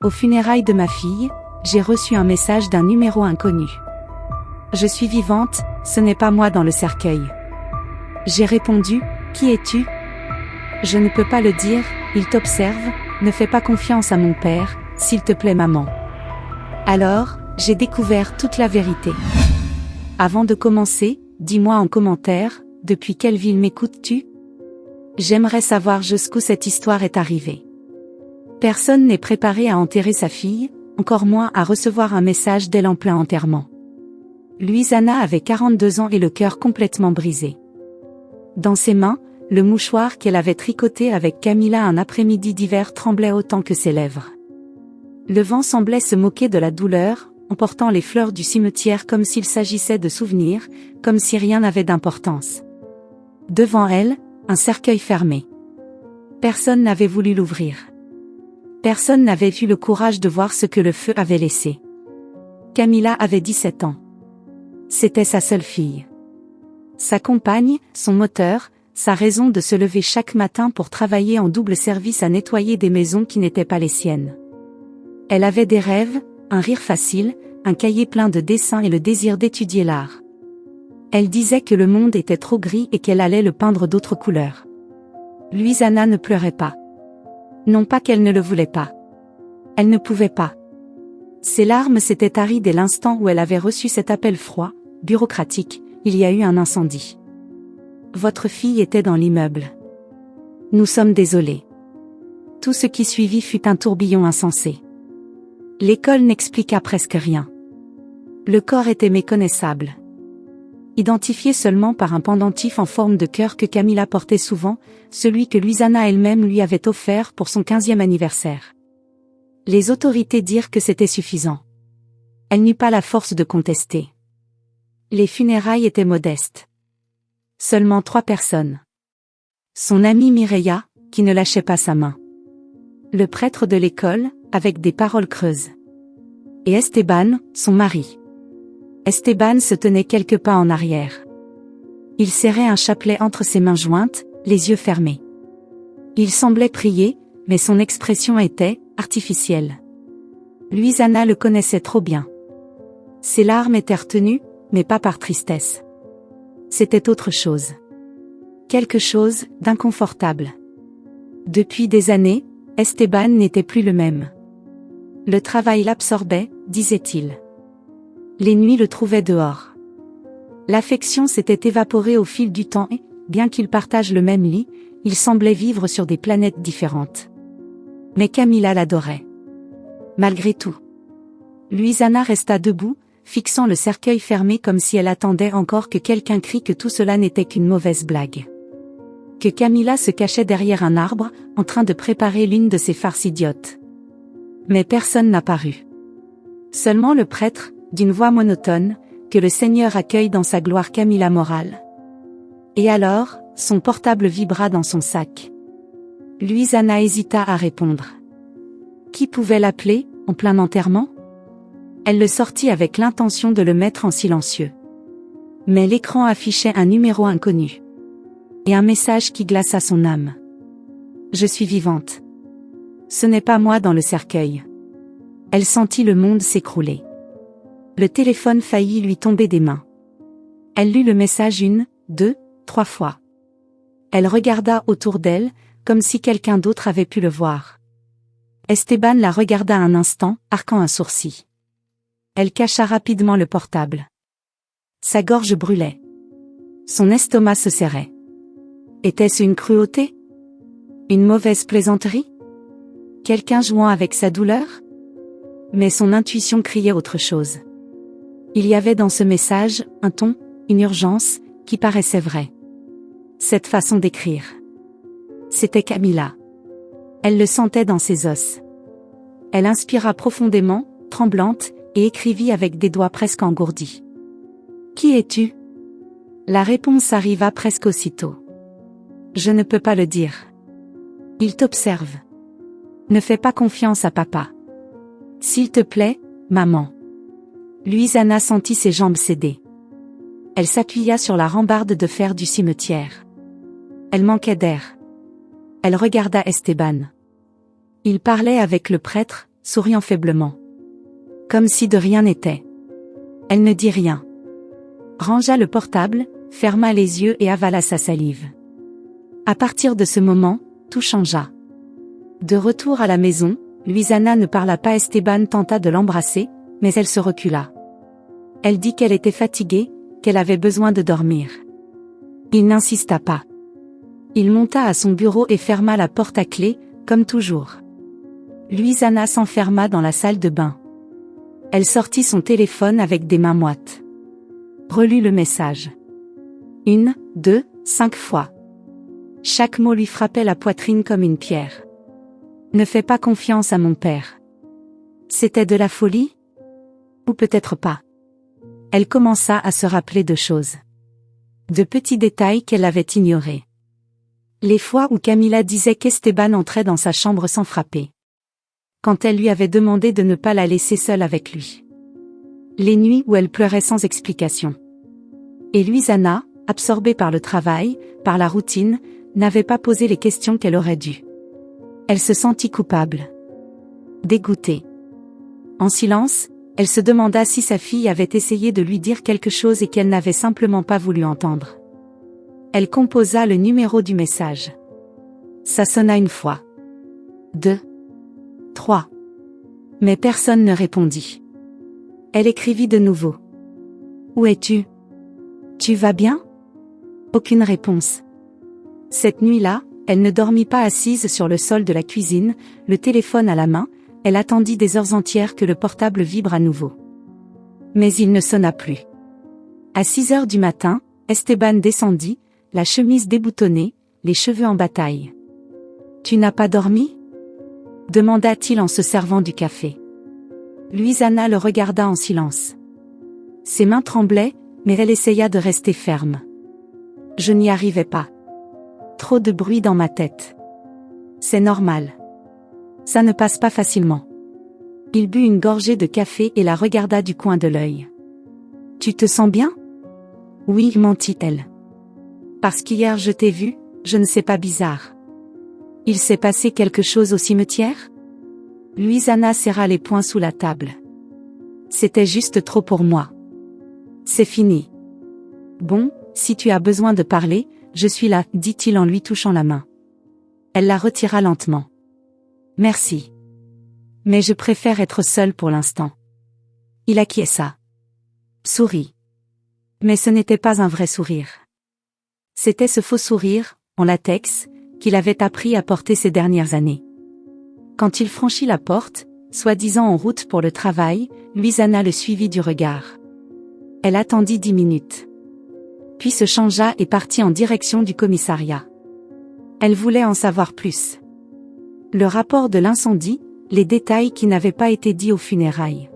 Aux funérailles de ma fille, j'ai reçu un message d'un numéro inconnu. Je suis vivante, ce n'est pas moi dans le cercueil. J'ai répondu, qui es-tu? Je ne peux pas le dire, il t'observe, ne fais pas confiance à mon père, s'il te plaît maman. Alors, j'ai découvert toute la vérité. Avant de commencer, dis-moi en commentaire, depuis quelle ville m'écoutes-tu? J'aimerais savoir jusqu'où cette histoire est arrivée. Personne n'est préparé à enterrer sa fille, encore moins à recevoir un message dès en plein enterrement. Louisanna avait 42 ans et le cœur complètement brisé. Dans ses mains, le mouchoir qu'elle avait tricoté avec Camilla un après-midi d'hiver tremblait autant que ses lèvres. Le vent semblait se moquer de la douleur, emportant les fleurs du cimetière comme s'il s'agissait de souvenirs, comme si rien n'avait d'importance. Devant elle, un cercueil fermé. Personne n'avait voulu l'ouvrir. Personne n'avait eu le courage de voir ce que le feu avait laissé. Camilla avait 17 ans. C'était sa seule fille. Sa compagne, son moteur, sa raison de se lever chaque matin pour travailler en double service à nettoyer des maisons qui n'étaient pas les siennes. Elle avait des rêves, un rire facile, un cahier plein de dessins et le désir d'étudier l'art. Elle disait que le monde était trop gris et qu'elle allait le peindre d'autres couleurs. Louisanna ne pleurait pas. Non pas qu'elle ne le voulait pas. Elle ne pouvait pas. Ses larmes s'étaient taries dès l'instant où elle avait reçu cet appel froid, bureaucratique, il y a eu un incendie. Votre fille était dans l'immeuble. Nous sommes désolés. Tout ce qui suivit fut un tourbillon insensé. L'école n'expliqua presque rien. Le corps était méconnaissable. Identifié seulement par un pendentif en forme de cœur que Camilla portait souvent, celui que Louisanna elle-même lui avait offert pour son 15e anniversaire. Les autorités dirent que c'était suffisant. Elle n'eut pas la force de contester. Les funérailles étaient modestes. Seulement 3 personnes. Son amie Mireia, qui ne lâchait pas sa main. Le prêtre de l'école, avec des paroles creuses. Et Esteban, son mari. Esteban se tenait quelques pas en arrière. Il serrait un chapelet entre ses mains jointes, les yeux fermés. Il semblait prier, mais son expression était artificielle. Louisanna le connaissait trop bien. Ses larmes étaient retenues, mais pas par tristesse. C'était autre chose. Quelque chose d'inconfortable. Depuis des années, Esteban n'était plus le même. Le travail l'absorbait, disait-il. Les nuits le trouvaient dehors. L'affection s'était évaporée au fil du temps et, bien qu'ils partagent le même lit, ils semblaient vivre sur des planètes différentes. Mais Camilla l'adorait. Malgré tout. Louisanna resta debout, fixant le cercueil fermé comme si elle attendait encore que quelqu'un crie que tout cela n'était qu'une mauvaise blague. Que Camilla se cachait derrière un arbre, en train de préparer l'une de ses farces idiotes. Mais personne n'apparut. Seulement le prêtre, d'une voix monotone, que le Seigneur accueille dans sa gloire Camilla Moral. Et alors, son portable vibra dans son sac. Louisanna hésita à répondre. Qui pouvait l'appeler, en plein enterrement? Elle le sortit avec l'intention de le mettre en silencieux. Mais l'écran affichait un numéro inconnu. Et un message qui glaça son âme. Je suis vivante. Ce n'est pas moi dans le cercueil. Elle sentit le monde s'écrouler. Le téléphone faillit lui tomber des mains. Elle lut le message 1, 2, 3 fois. Elle regarda autour d'elle, comme si quelqu'un d'autre avait pu le voir. Esteban la regarda un instant, arquant un sourcil. Elle cacha rapidement le portable. Sa gorge brûlait. Son estomac se serrait. Était-ce une cruauté? Une mauvaise plaisanterie? Quelqu'un jouant avec sa douleur? Mais son intuition criait autre chose. Il y avait dans ce message, un ton, une urgence, qui paraissait vraie. Cette façon d'écrire. C'était Camilla. Elle le sentait dans ses os. Elle inspira profondément, tremblante, et écrivit avec des doigts presque engourdis. Qui es-tu? La réponse arriva presque aussitôt. Je ne peux pas le dire. Il t'observe. Ne fais pas confiance à papa. S'il te plaît, maman. Louisanna sentit ses jambes céder. Elle s'appuya sur la rambarde de fer du cimetière. Elle manquait d'air. Elle regarda Esteban. Il parlait avec le prêtre, souriant faiblement. Comme si de rien n'était. Elle ne dit rien. Rangea le portable, ferma les yeux et avala sa salive. À partir de ce moment, tout changea. De retour à la maison, Luisana ne parla pas. Esteban tenta de l'embrasser, mais elle se recula. Elle dit qu'elle était fatiguée, qu'elle avait besoin de dormir. Il n'insista pas. Il monta à son bureau et ferma la porte à clé, comme toujours. Luisana s'enferma dans la salle de bain. Elle sortit son téléphone avec des mains moites. Relut le message. 1, 2, 5 fois. Chaque mot lui frappait la poitrine comme une pierre. Ne fais pas confiance à mon père. C'était de la folie? Ou peut-être pas. Elle commença à se rappeler de choses. De petits détails qu'elle avait ignorés. Les fois où Camila disait qu'Esteban entrait dans sa chambre sans frapper. Quand elle lui avait demandé de ne pas la laisser seule avec lui. Les nuits où elle pleurait sans explication. Et Luisana, absorbée par le travail, par la routine, n'avait pas posé les questions qu'elle aurait dû. Elle se sentit coupable. Dégoûtée. En silence, elle se demanda si sa fille avait essayé de lui dire quelque chose et qu'elle n'avait simplement pas voulu entendre. Elle composa le numéro du message. Ça sonna une fois. 2. 3. Mais personne ne répondit. Elle écrivit de nouveau. Où es-tu? Tu vas bien? Aucune réponse. Cette nuit-là, elle ne dormit pas assise sur le sol de la cuisine, le téléphone à la main, elle attendit des heures entières que le portable vibre à nouveau. Mais il ne sonna plus. À 6 heures du matin, Esteban descendit, la chemise déboutonnée, les cheveux en bataille. Tu n'as pas dormi? Demanda-t-il en se servant du café. Luisana le regarda en silence. Ses mains tremblaient, mais elle essaya de rester ferme. Je n'y arrivais pas. Trop de bruit dans ma tête. C'est normal. Ça ne passe pas facilement. Il but une gorgée de café et la regarda du coin de l'œil. Tu te sens bien? Oui, mentit-elle. Parce qu'hier je t'ai vu, je ne sais pas bizarre. Il s'est passé quelque chose au cimetière? Luisana serra les poings sous la table. C'était juste trop pour moi. C'est fini. Bon, si tu as besoin de parler, je suis là, dit-il en lui touchant la main. Elle la retira lentement. Merci. Mais je préfère être seule pour l'instant. Il acquiesça. Sourit. Mais ce n'était pas un vrai sourire. C'était ce faux sourire, en latex, qu'il avait appris à porter ces dernières années. Quand il franchit la porte, soi-disant en route pour le travail, Luisana le suivit du regard. Elle attendit 10 minutes. Puis se changea et partit en direction du commissariat. Elle voulait en savoir plus. Le rapport de l'incendie, les détails qui n'avaient pas été dits aux funérailles.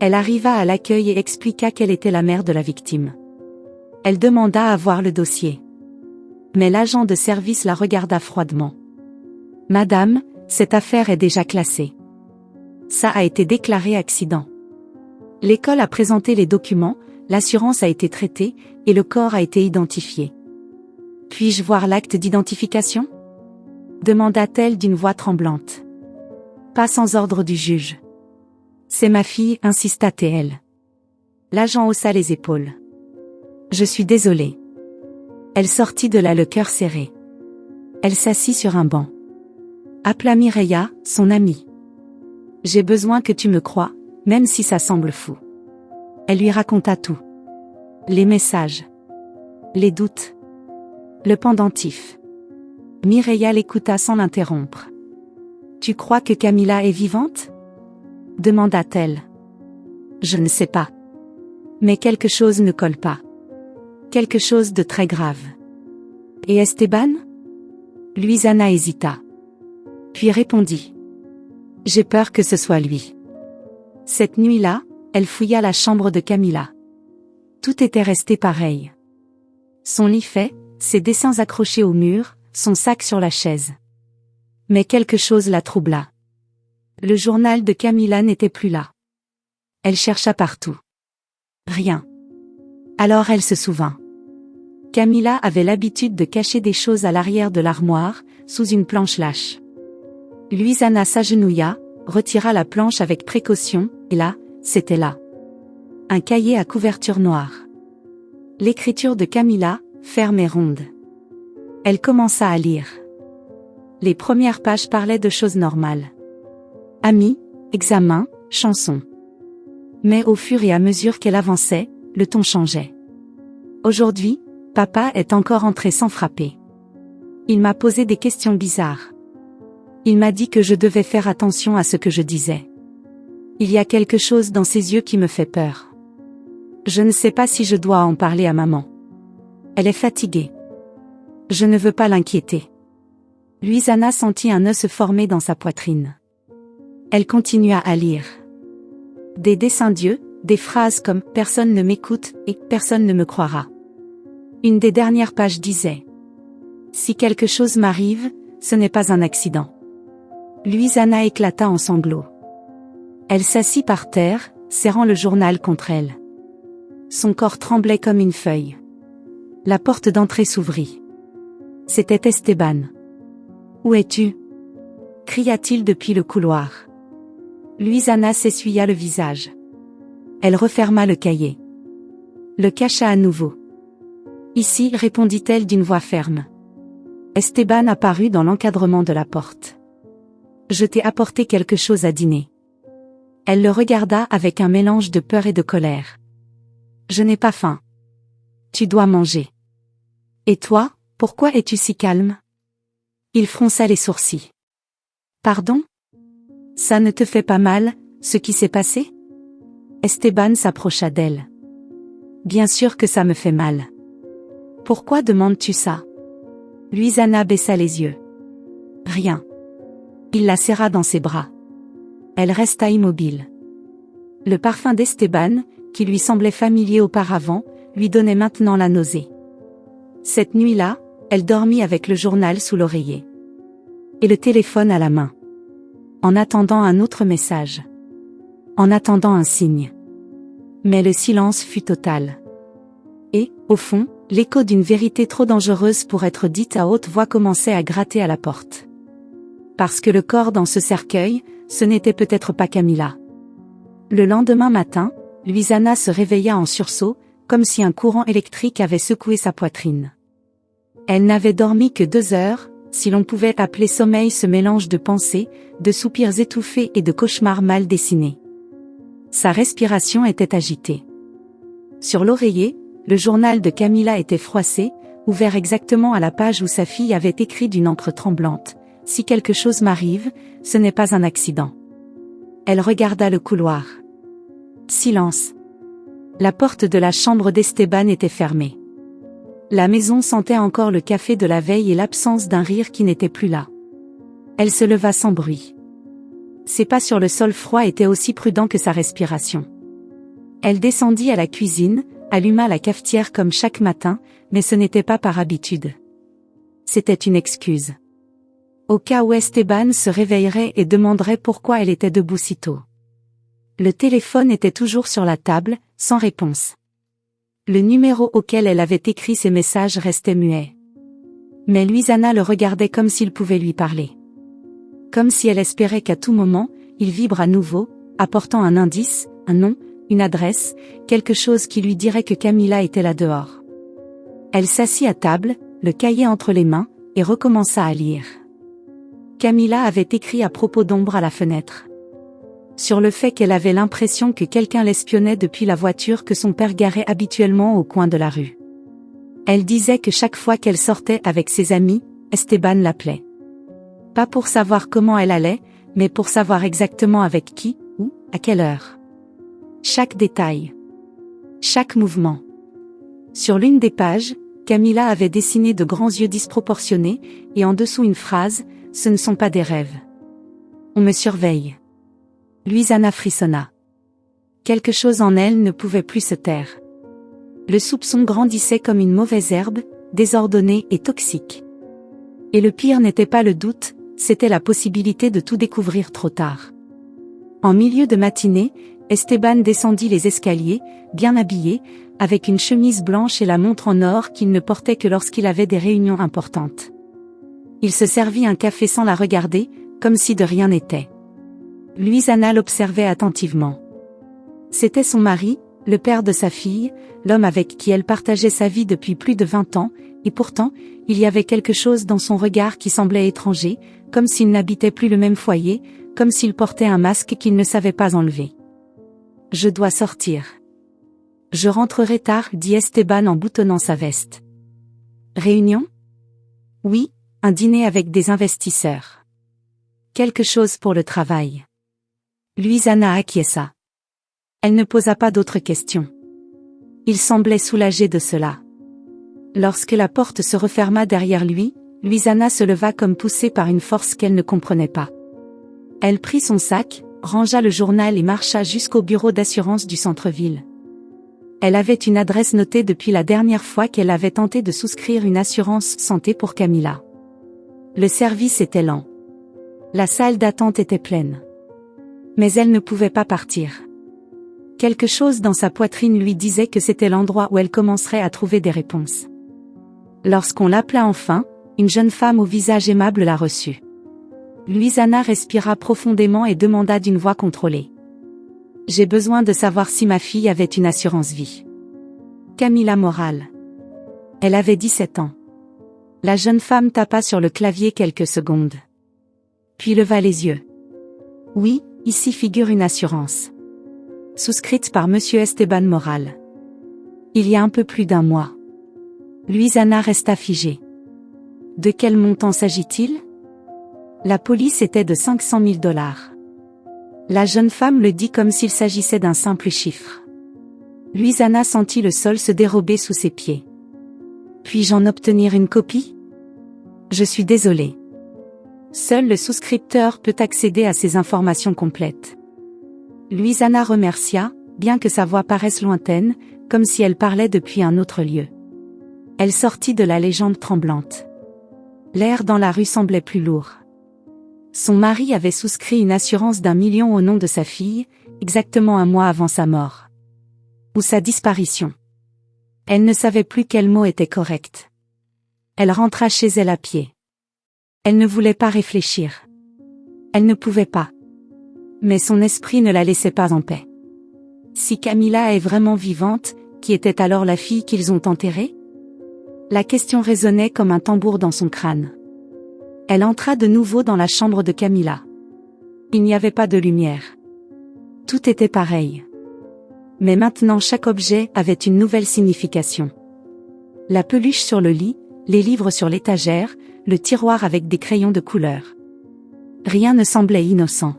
Elle arriva à l'accueil et expliqua qu'elle était la mère de la victime. Elle demanda à voir le dossier. Mais l'agent de service la regarda froidement. Madame, cette affaire est déjà classée. Ça a été déclaré accident. L'école a présenté les documents, l'assurance a été traitée, et le corps a été identifié. Puis-je voir l'acte d'identification? Demanda-t-elle d'une voix tremblante. Pas sans ordre du juge. C'est ma fille, insista-t-elle. L'agent haussa les épaules. Je suis désolée. Elle sortit de là le cœur serré. Elle s'assit sur un banc. Appela Mireia, son amie. J'ai besoin que tu me crois, même si ça semble fou. Elle lui raconta tout. Les messages. Les doutes. Le pendentif. Mireia l'écouta sans l'interrompre. Tu crois que Camila est vivante? Demanda-t-elle. Je ne sais pas. Mais quelque chose ne colle pas. Quelque chose de très grave. Et Esteban? Luisana hésita. Puis répondit. J'ai peur que ce soit lui. Cette nuit-là, elle fouilla la chambre de Camila. Tout était resté pareil. Son lit fait, ses dessins accrochés au mur, son sac sur la chaise. Mais quelque chose la troubla. Le journal de Camila n'était plus là. Elle chercha partout. Rien. Alors elle se souvint. Camila avait l'habitude de cacher des choses à l'arrière de l'armoire, sous une planche lâche. Luisana s'agenouilla, retira la planche avec précaution, et là, c'était là. Un cahier à couverture noire. L'écriture de Camilla, ferme et ronde. Elle commença à lire. Les premières pages parlaient de choses normales. Amis, examens, chansons. Mais au fur et à mesure qu'elle avançait, le ton changeait. Aujourd'hui, papa est encore entré sans frapper. Il m'a posé des questions bizarres. Il m'a dit que je devais faire attention à ce que je disais. Il y a quelque chose dans ses yeux qui me fait peur. Je ne sais pas si je dois en parler à maman. Elle est fatiguée. Je ne veux pas l'inquiéter. Louisanna sentit un nœud se former dans sa poitrine. Elle continua à lire. Des dessins d'yeux, des phrases comme « personne ne m'écoute » et « personne ne me croira ». Une des dernières pages disait « Si quelque chose m'arrive, ce n'est pas un accident ». Louisanna éclata en sanglots. Elle s'assit par terre, serrant le journal contre elle. Son corps tremblait comme une feuille. La porte d'entrée s'ouvrit. C'était Esteban. « Où es-tu » cria-t-il depuis le couloir. Louisanna s'essuya le visage. Elle referma le cahier. Le cacha à nouveau. Ici, répondit-elle d'une voix ferme. Esteban apparut dans l'encadrement de la porte. Je t'ai apporté quelque chose à dîner. Elle le regarda avec un mélange de peur et de colère. Je n'ai pas faim. Tu dois manger. Et toi, pourquoi es-tu si calme ? Il fronça les sourcils. Pardon ? Ça ne te fait pas mal, ce qui s'est passé ? Esteban s'approcha d'elle. Bien sûr que ça me fait mal. Pourquoi demandes-tu ça ? Louisanna baissa les yeux. Rien. Il la serra dans ses bras. Elle resta immobile. Le parfum d'Esteban, qui lui semblait familier auparavant, lui donnait maintenant la nausée. Cette nuit-là, elle dormit avec le journal sous l'oreiller. Et le téléphone à la main. En attendant un autre message. En attendant un signe. Mais le silence fut total. Et, au fond, l'écho d'une vérité trop dangereuse pour être dite à haute voix commençait à gratter à la porte. Parce que le corps dans ce cercueil, ce n'était peut-être pas Camilla. Le lendemain matin, Louisanna se réveilla en sursaut, comme si un courant électrique avait secoué sa poitrine. Elle n'avait dormi que 2 heures, si l'on pouvait appeler sommeil ce mélange de pensées, de soupirs étouffés et de cauchemars mal dessinés. Sa respiration était agitée. Sur l'oreiller, le journal de Camilla était froissé, ouvert exactement à la page où sa fille avait écrit d'une encre tremblante. « Si quelque chose m'arrive, ce n'est pas un accident. » Elle regarda le couloir. Silence. La porte de la chambre d'Esteban était fermée. La maison sentait encore le café de la veille et l'absence d'un rire qui n'était plus là. Elle se leva sans bruit. Ses pas sur le sol froid étaient aussi prudents que sa respiration. Elle descendit à la cuisine, alluma la cafetière comme chaque matin, mais ce n'était pas par habitude. C'était une excuse. Au cas où Esteban se réveillerait et demanderait pourquoi elle était debout si tôt. Le téléphone était toujours sur la table, sans réponse. Le numéro auquel elle avait écrit ses messages restait muet. Mais Louisanna le regardait comme s'il pouvait lui parler. Comme si elle espérait qu'à tout moment, il vibre à nouveau, apportant un indice, un nom, une adresse, quelque chose qui lui dirait que Camilla était là dehors. Elle s'assit à table, le cahier entre les mains, et recommença à lire. Camilla avait écrit à propos d'ombre à la fenêtre. Sur le fait qu'elle avait l'impression que quelqu'un l'espionnait depuis la voiture que son père garait habituellement au coin de la rue. Elle disait que chaque fois qu'elle sortait avec ses amis, Esteban l'appelait. Pas pour savoir comment elle allait, mais pour savoir exactement avec qui, où, à quelle heure. Chaque détail. Chaque mouvement. Sur l'une des pages, Camilla avait dessiné de grands yeux disproportionnés, et en dessous une phrase, « Ce ne sont pas des rêves. On me surveille. » Louisanna frissonna. Quelque chose en elle ne pouvait plus se taire. Le soupçon grandissait comme une mauvaise herbe, désordonnée et toxique. Et le pire n'était pas le doute, c'était la possibilité de tout découvrir trop tard. En milieu de matinée, Esteban descendit les escaliers, bien habillé, avec une chemise blanche et la montre en or qu'il ne portait que lorsqu'il avait des réunions importantes. Il se servit un café sans la regarder, comme si de rien n'était. Louise-Anna l'observait attentivement. C'était son mari, le père de sa fille, l'homme avec qui elle partageait sa vie depuis plus de 20 ans, et pourtant, il y avait quelque chose dans son regard qui semblait étranger, comme s'il n'habitait plus le même foyer, comme s'il portait un masque qu'il ne savait pas enlever. « Je dois sortir. Je rentrerai tard, dit Esteban en boutonnant sa veste. Réunion ? Oui, un dîner avec des investisseurs. Quelque chose pour le travail. Louise-Anna acquiesça. Elle ne posa pas d'autres questions. Il semblait soulagé de cela. Lorsque la porte se referma derrière lui, Louise-Anna se leva comme poussée par une force qu'elle ne comprenait pas. Elle prit son sac, rangea le journal et marcha jusqu'au bureau d'assurance du centre-ville. Elle avait une adresse notée depuis la dernière fois qu'elle avait tenté de souscrire une assurance santé pour Camilla. Le service était lent. La salle d'attente était pleine. Mais elle ne pouvait pas partir. Quelque chose dans sa poitrine lui disait que c'était l'endroit où elle commencerait à trouver des réponses. Lorsqu'on l'appela enfin, une jeune femme au visage aimable la reçut. Louise-Anna respira profondément et demanda d'une voix contrôlée. « J'ai besoin de savoir si ma fille avait une assurance vie. » Camilla Moral. Elle avait 17 ans. La jeune femme tapa sur le clavier quelques secondes. Puis leva les yeux. « Oui, ici figure une assurance. Souscrite par Monsieur Esteban Moral. Il y a un peu plus d'un mois. » Louise-Anna resta figée. De quel montant s'agit-il ? La police était de 500 000 $. La jeune femme le dit comme s'il s'agissait d'un simple chiffre. Louise-Anna sentit le sol se dérober sous ses pieds. Puis-je en obtenir une copie ? Je suis désolée. Seul le souscripteur peut accéder à ces informations complètes. Louise-Anna remercia, bien que sa voix paraisse lointaine, comme si elle parlait depuis un autre lieu. Elle sortit de la légende tremblante. L'air dans la rue semblait plus lourd. Son mari avait souscrit une assurance d'1 million au nom de sa fille, exactement un mois avant sa mort. Ou sa disparition. Elle ne savait plus quel mot était correct. Elle rentra chez elle à pied. Elle ne voulait pas réfléchir. Elle ne pouvait pas. Mais son esprit ne la laissait pas en paix. Si Camilla est vraiment vivante, qui était alors la fille qu'ils ont enterrée ? La question résonnait comme un tambour dans son crâne. Elle entra de nouveau dans la chambre de Camilla. Il n'y avait pas de lumière. Tout était pareil. Mais maintenant chaque objet avait une nouvelle signification. La peluche sur le lit, les livres sur l'étagère, le tiroir avec des crayons de couleur. Rien ne semblait innocent.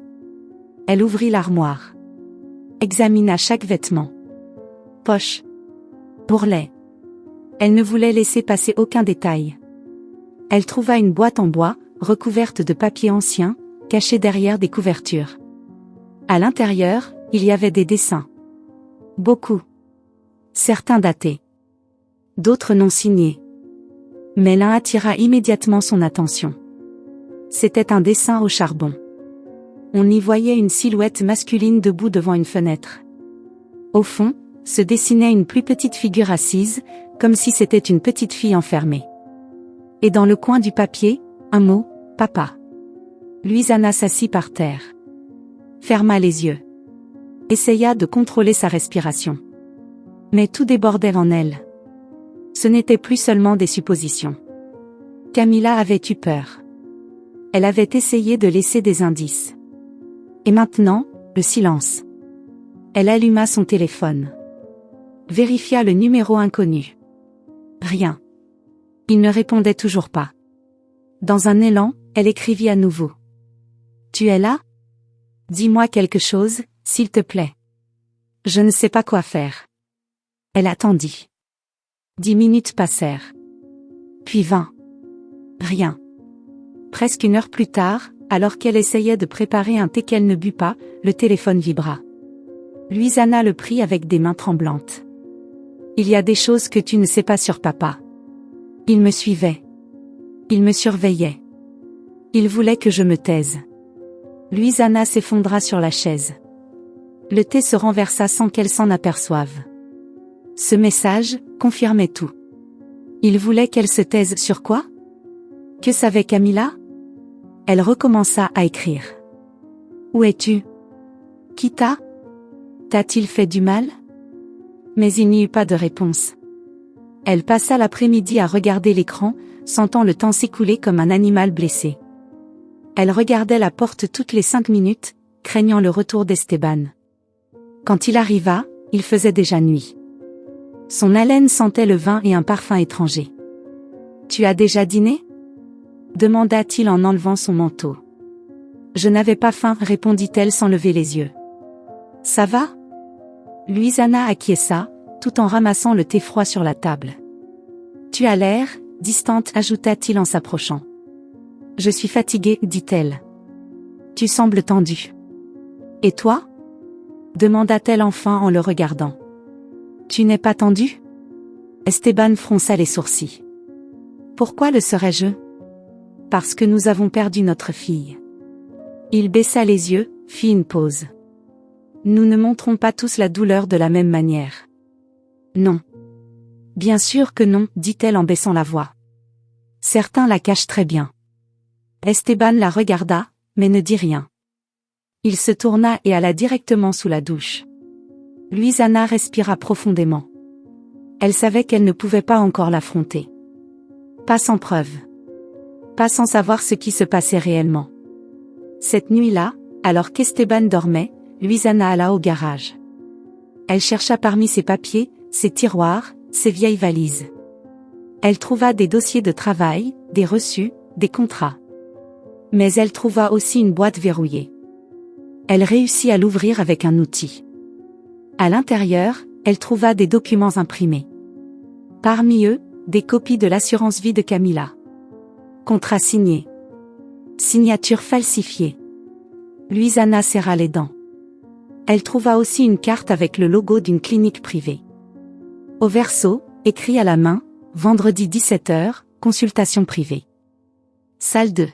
Elle ouvrit l'armoire. Examina chaque vêtement. Poche. Bourrelet. Elle ne voulait laisser passer aucun détail. Elle trouva une boîte en bois, recouverte de papier ancien, cachée derrière des couvertures. À l'intérieur, il y avait des dessins. Beaucoup. Certains datés. D'autres non signés. Mais l'un attira immédiatement son attention. C'était un dessin au charbon. On y voyait une silhouette masculine debout devant une fenêtre. Au fond, se dessinait une plus petite figure assise, comme si c'était une petite fille enfermée. Et dans le coin du papier, un mot, papa. Louise-Anna s'assit par terre. Ferma les yeux. Essaya de contrôler sa respiration. Mais tout débordait en elle. Ce n'était plus seulement des suppositions. Camilla avait eu peur. Elle avait essayé de laisser des indices. Et maintenant, le silence. Elle alluma son téléphone. Vérifia le numéro inconnu. Rien. Il ne répondait toujours pas. Dans un élan, elle écrivit à nouveau. « Tu es là ? Dis-moi quelque chose, s'il te plaît. Je ne sais pas quoi faire. » Elle attendit. 10 minutes passèrent. Puis 20. Rien. Presque 1 heure plus tard, alors qu'elle essayait de préparer un thé qu'elle ne but pas, le téléphone vibra. Louise-Anna le prit avec des mains tremblantes. « Il y a des choses que tu ne sais pas sur papa. Il me suivait. Il me surveillait. Il voulait que je me taise. » Louise-Anna s'effondra sur la chaise. Le thé se renversa sans qu'elle s'en aperçoive. Ce message confirmait tout. Il voulait qu'elle se taise sur quoi ? Que savait Camilla ? Elle recommença à écrire. « Où es-tu ? Qui t'a-t-il fait du mal? Mais il n'y eut pas de réponse. Elle passa l'après-midi à regarder l'écran, sentant le temps s'écouler comme un animal blessé. Elle regardait la porte toutes les 5 minutes, craignant le retour d'Esteban. Quand il arriva, il faisait déjà nuit. Son haleine sentait le vin et un parfum étranger. « Tu as déjà dîné ?» demanda-t-il en enlevant son manteau. « Je n'avais pas faim, répondit-elle sans lever les yeux. « Ça va ?» Luisana acquiesça, tout en ramassant le thé froid sur la table. « Tu as l'air distante, ajouta-t-il en s'approchant. « Je suis fatiguée, dit-elle. « Tu sembles tendue. »« Et toi ?» demanda-t-elle enfin en le regardant. « Tu n'es pas tendu ?» Esteban fronça les sourcils. « Pourquoi le serais-je ? » « Parce que nous avons perdu notre fille. » Il baissa les yeux, fit une pause. « Nous ne montrons pas tous la douleur de la même manière. »« Non. »« Bien sûr que non, » dit-elle en baissant la voix. « Certains la cachent très bien. » Esteban la regarda, mais ne dit rien. Il se tourna et alla directement sous la douche. Luisana respira profondément. Elle savait qu'elle ne pouvait pas encore l'affronter. Pas sans preuve. Pas sans savoir ce qui se passait réellement. Cette nuit-là, alors qu'Esteban dormait, Luisana alla au garage. Elle chercha parmi ses papiers, ses tiroirs, ses vieilles valises. Elle trouva des dossiers de travail, des reçus, des contrats. Mais elle trouva aussi une boîte verrouillée. Elle réussit à l'ouvrir avec un outil. À l'intérieur, elle trouva des documents imprimés. Parmi eux, des copies de l'assurance vie de Camila. Contrat signé. Signature falsifiée. Luisana serra les dents. Elle trouva aussi une carte avec le logo d'une clinique privée. Au verso, écrit à la main, vendredi 17h, consultation privée. Salle 2.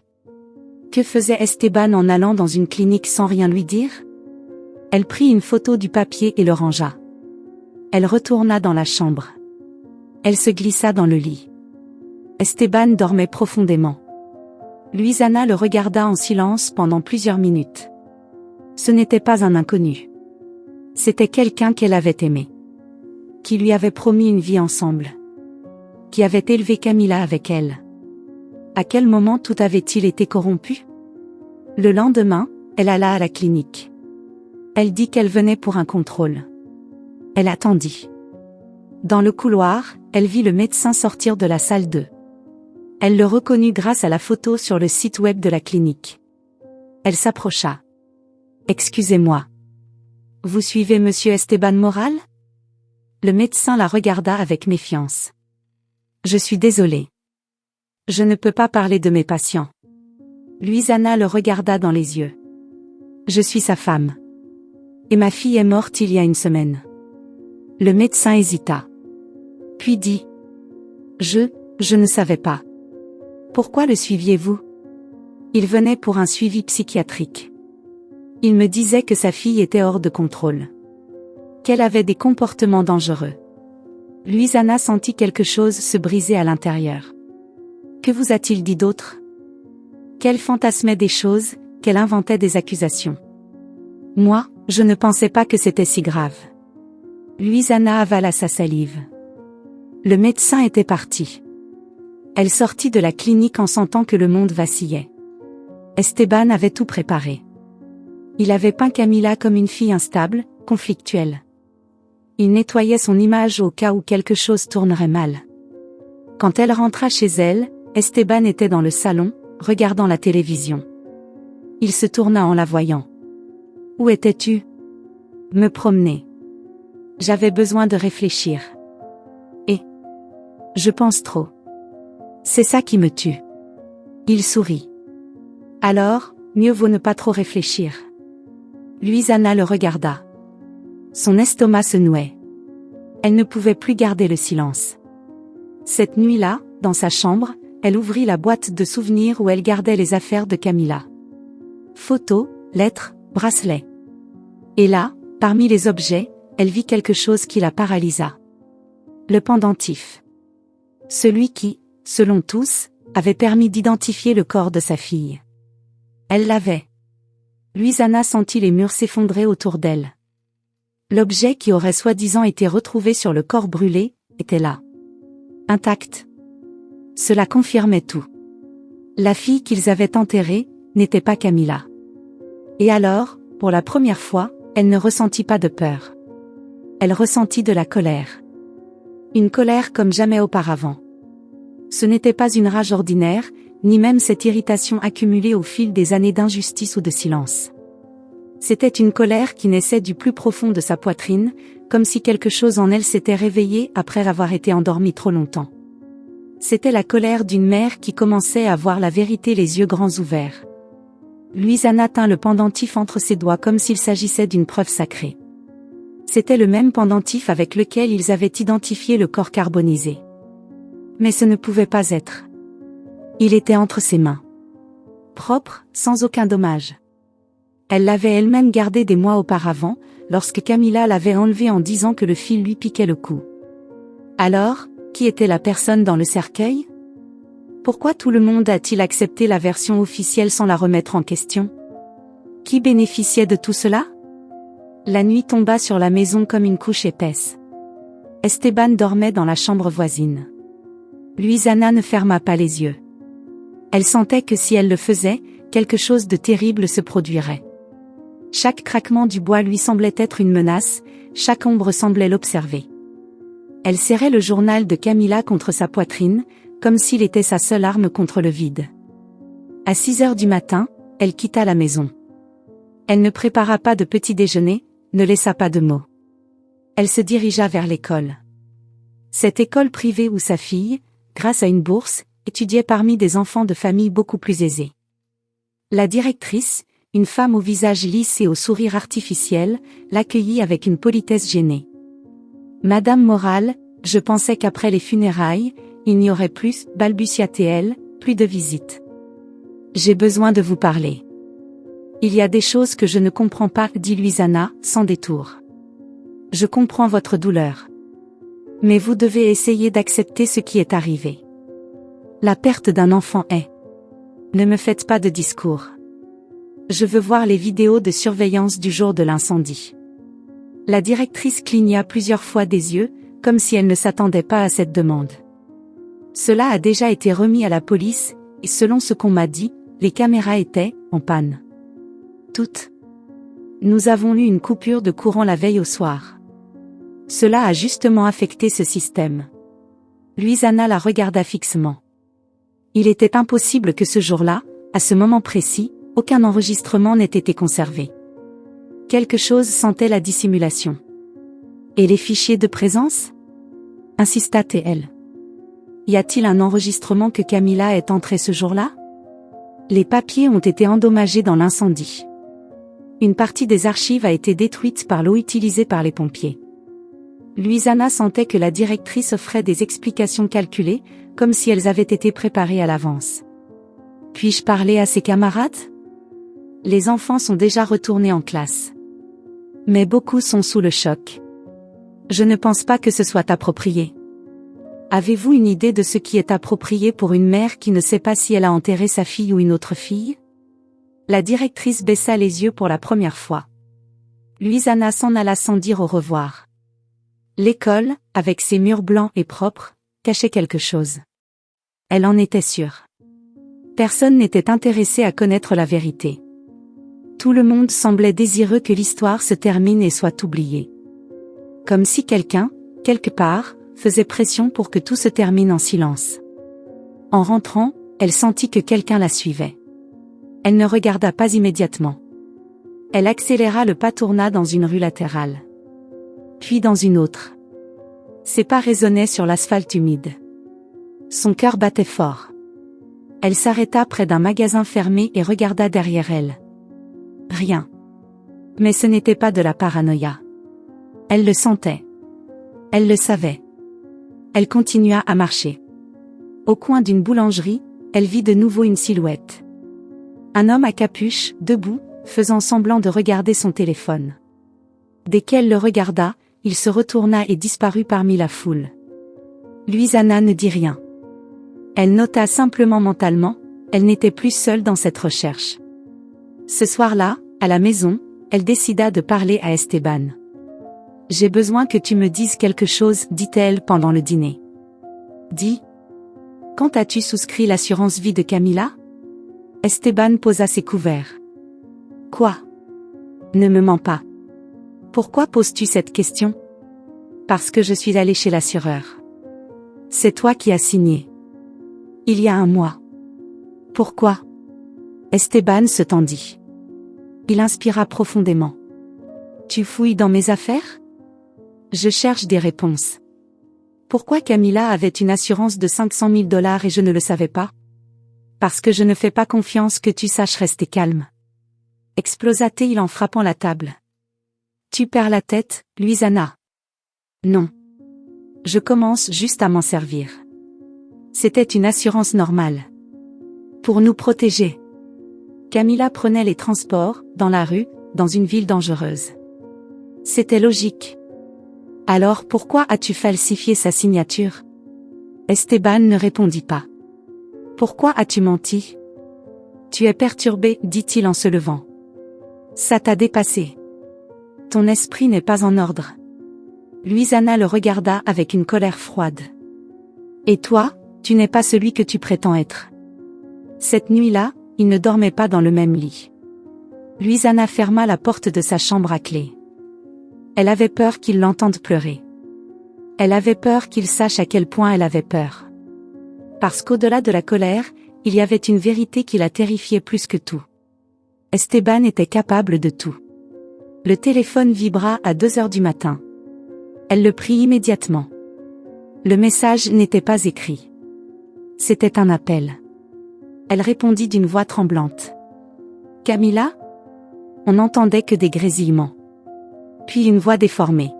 Que faisait Esteban en allant dans une clinique sans rien lui dire? Elle prit une photo du papier et le rangea. Elle retourna dans la chambre. Elle se glissa dans le lit. Esteban dormait profondément. Luisana le regarda en silence pendant plusieurs minutes. Ce n'était pas un inconnu. C'était quelqu'un qu'elle avait aimé. Qui lui avait promis une vie ensemble. Qui avait élevé Camila avec elle. À quel moment tout avait-il été corrompu? Le lendemain, elle alla à la clinique. Elle dit qu'elle venait pour un contrôle. Elle attendit. Dans le couloir, elle vit le médecin sortir de la salle 2. Elle le reconnut grâce à la photo sur le site web de la clinique. Elle s'approcha. « Excusez-moi. Vous suivez Monsieur Esteban Moral ?» Le médecin la regarda avec méfiance. « Je suis désolé. Je ne peux pas parler de mes patients. » Luisana le regarda dans les yeux. « Je suis sa femme. Et ma fille est morte il y a une semaine. » Le médecin hésita. Puis dit. « Je ne savais pas. Pourquoi le suiviez-vous? » Il venait pour un suivi psychiatrique. Il me disait que sa fille était hors de contrôle. Qu'elle avait des comportements dangereux. Luisana sentit quelque chose se briser à l'intérieur. Que vous a-t-il dit d'autre? Qu'elle fantasmait des choses, qu'elle inventait des accusations. Moi, je ne pensais pas que c'était si grave. Luisana avala sa salive. Le médecin était parti. Elle sortit de la clinique en sentant que le monde vacillait. Esteban avait tout préparé. Il avait peint Camila comme une fille instable, conflictuelle. Il nettoyait son image au cas où quelque chose tournerait mal. Quand elle rentra chez elle, Esteban était dans le salon, regardant la télévision. Il se tourna en la voyant. « Où étais-tu? » « Me promener. J'avais besoin de réfléchir. Et je pense trop. C'est ça qui me tue. » Il sourit. « Alors, mieux vaut ne pas trop réfléchir. » Luisana le regarda. Son estomac se nouait. Elle ne pouvait plus garder le silence. Cette nuit-là, dans sa chambre, elle ouvrit la boîte de souvenirs où elle gardait les affaires de Camila. Photos, lettres, bracelets. Et là, parmi les objets, elle vit quelque chose qui la paralysa. Le pendentif. Celui qui, selon tous, avait permis d'identifier le corps de sa fille. Elle l'avait. Louisanna sentit les murs s'effondrer autour d'elle. L'objet qui aurait soi-disant été retrouvé sur le corps brûlé, était là. Intact. Cela confirmait tout. La fille qu'ils avaient enterrée, n'était pas Camilla. Et alors, pour la première fois, elle ne ressentit pas de peur. Elle ressentit de la colère. Une colère comme jamais auparavant. Ce n'était pas une rage ordinaire, ni même cette irritation accumulée au fil des années d'injustice ou de silence. C'était une colère qui naissait du plus profond de sa poitrine, comme si quelque chose en elle s'était réveillé après avoir été endormie trop longtemps. C'était la colère d'une mère qui commençait à voir la vérité les yeux grands ouverts. Louisanna tint le pendentif entre ses doigts comme s'il s'agissait d'une preuve sacrée. C'était le même pendentif avec lequel ils avaient identifié le corps carbonisé. Mais ce ne pouvait pas être. Il était entre ses mains. Propre, sans aucun dommage. Elle l'avait elle-même gardé des mois auparavant, lorsque Camilla l'avait enlevé en disant que le fil lui piquait le cou. Alors, qui était la personne dans le cercueil? Pourquoi tout le monde a-t-il accepté la version officielle sans la remettre en question? Qui bénéficiait de tout cela? La nuit tomba sur la maison comme une couche épaisse. Esteban dormait dans la chambre voisine. Louisanna ne ferma pas les yeux. Elle sentait que si elle le faisait, quelque chose de terrible se produirait. Chaque craquement du bois lui semblait être une menace, chaque ombre semblait l'observer. Elle serrait le journal de Camilla contre sa poitrine, comme s'il était sa seule arme contre le vide. À 6 heures du matin, elle quitta la maison. Elle ne prépara pas de petit déjeuner, ne laissa pas de mots. Elle se dirigea vers l'école. Cette école privée où sa fille, grâce à une bourse, étudiait parmi des enfants de familles beaucoup plus aisées. La directrice, une femme au visage lisse et au sourire artificiel, l'accueillit avec une politesse gênée. « Madame Morale, je pensais qu'après les funérailles, il n'y aurait plus, balbutia-t-elle, plus de visites. J'ai besoin de vous parler. Il y a des choses que je ne comprends pas, dit Louisanna, sans détour. Je comprends votre douleur. Mais vous devez essayer d'accepter ce qui est arrivé. La perte d'un enfant est. Ne me faites pas de discours. Je veux voir les vidéos de surveillance du jour de l'incendie. La directrice cligna plusieurs fois des yeux, comme si elle ne s'attendait pas à cette demande. Cela a déjà été remis à la police, et selon ce qu'on m'a dit, les caméras étaient en panne. Toutes. Nous avons eu une coupure de courant la veille au soir. Cela a justement affecté ce système. Louisanna la regarda fixement. Il était impossible que ce jour-là, à ce moment précis, aucun enregistrement n'ait été conservé. Quelque chose sentait la dissimulation. Et les fichiers de présence? Insista-t-elle. Y a-t-il un enregistrement que Camilla est entrée ce jour-là? Les papiers ont été endommagés dans l'incendie. Une partie des archives a été détruite par l'eau utilisée par les pompiers. Louisanna sentait que la directrice offrait des explications calculées, comme si elles avaient été préparées à l'avance. Puis-je parler à ses camarades? Les enfants sont déjà retournés en classe. Mais beaucoup sont sous le choc. Je ne pense pas que ce soit approprié. Avez-vous une idée de ce qui est approprié pour une mère qui ne sait pas si elle a enterré sa fille ou une autre fille? La directrice baissa les yeux pour la première fois. Louisanna s'en alla sans dire au revoir. L'école, avec ses murs blancs et propres, cachait quelque chose. Elle en était sûre. Personne n'était intéressé à connaître la vérité. Tout le monde semblait désireux que l'histoire se termine et soit oubliée. Comme si quelqu'un, quelque part, faisait pression pour que tout se termine en silence. En rentrant, elle sentit que quelqu'un la suivait. Elle ne regarda pas immédiatement. Elle accéléra le pas, tourna dans une rue latérale. Puis dans une autre. Ses pas résonnaient sur l'asphalte humide. Son cœur battait fort. Elle s'arrêta près d'un magasin fermé et regarda derrière elle. Rien. Mais ce n'était pas de la paranoïa. Elle le sentait. Elle le savait. Elle continua à marcher. Au coin d'une boulangerie, elle vit de nouveau une silhouette. Un homme à capuche, debout, faisant semblant de regarder son téléphone. Dès qu'elle le regarda, il se retourna et disparut parmi la foule. Louisanna ne dit rien. Elle nota simplement mentalement, elle n'était plus seule dans cette recherche. Ce soir-là, À la maison, elle décida de parler à Esteban. « J'ai besoin que tu me dises quelque chose, dit-elle pendant le dîner. »« Dis. Quand as-tu souscrit l'assurance vie de Camila ?» Esteban posa ses couverts. « Quoi ? Ne me mens pas. Pourquoi poses-tu cette question ? » Parce que je suis allé chez l'assureur. C'est toi qui as signé. Il y a un mois. Pourquoi ? Esteban se tendit. Il inspira profondément. Tu fouilles dans mes affaires ? Je cherche des réponses. Pourquoi Camila avait une assurance de 500 000 $ et je ne le savais pas ? Parce que je ne fais pas confiance que tu saches rester calme. Explosa-t-il en frappant la table. Tu perds la tête, Luisana. Non. Je commence juste à m'en servir. C'était une assurance normale. Pour nous protéger. Camila prenait les transports, dans la rue, dans une ville dangereuse. C'était logique. Alors pourquoi as-tu falsifié sa signature ? Esteban ne répondit pas. Pourquoi as-tu menti ? Tu es perturbé, dit-il en se levant. Ça t'a dépassé. Ton esprit n'est pas en ordre. Luisana le regarda avec une colère froide. Et toi, tu n'es pas celui que tu prétends être. Cette nuit-là, il ne dormait pas dans le même lit. Luisana ferma la porte de sa chambre à clé. Elle avait peur qu'il l'entende pleurer. Elle avait peur qu'il sache à quel point elle avait peur. Parce qu'au-delà de la colère, il y avait une vérité qui la terrifiait plus que tout. Esteban était capable de tout. Le téléphone vibra à 2 heures du matin. Elle le prit immédiatement. Le message n'était pas écrit. C'était un appel. Elle répondit d'une voix tremblante. Camila ? On n'entendait que des grésillements. Puis une voix déformée.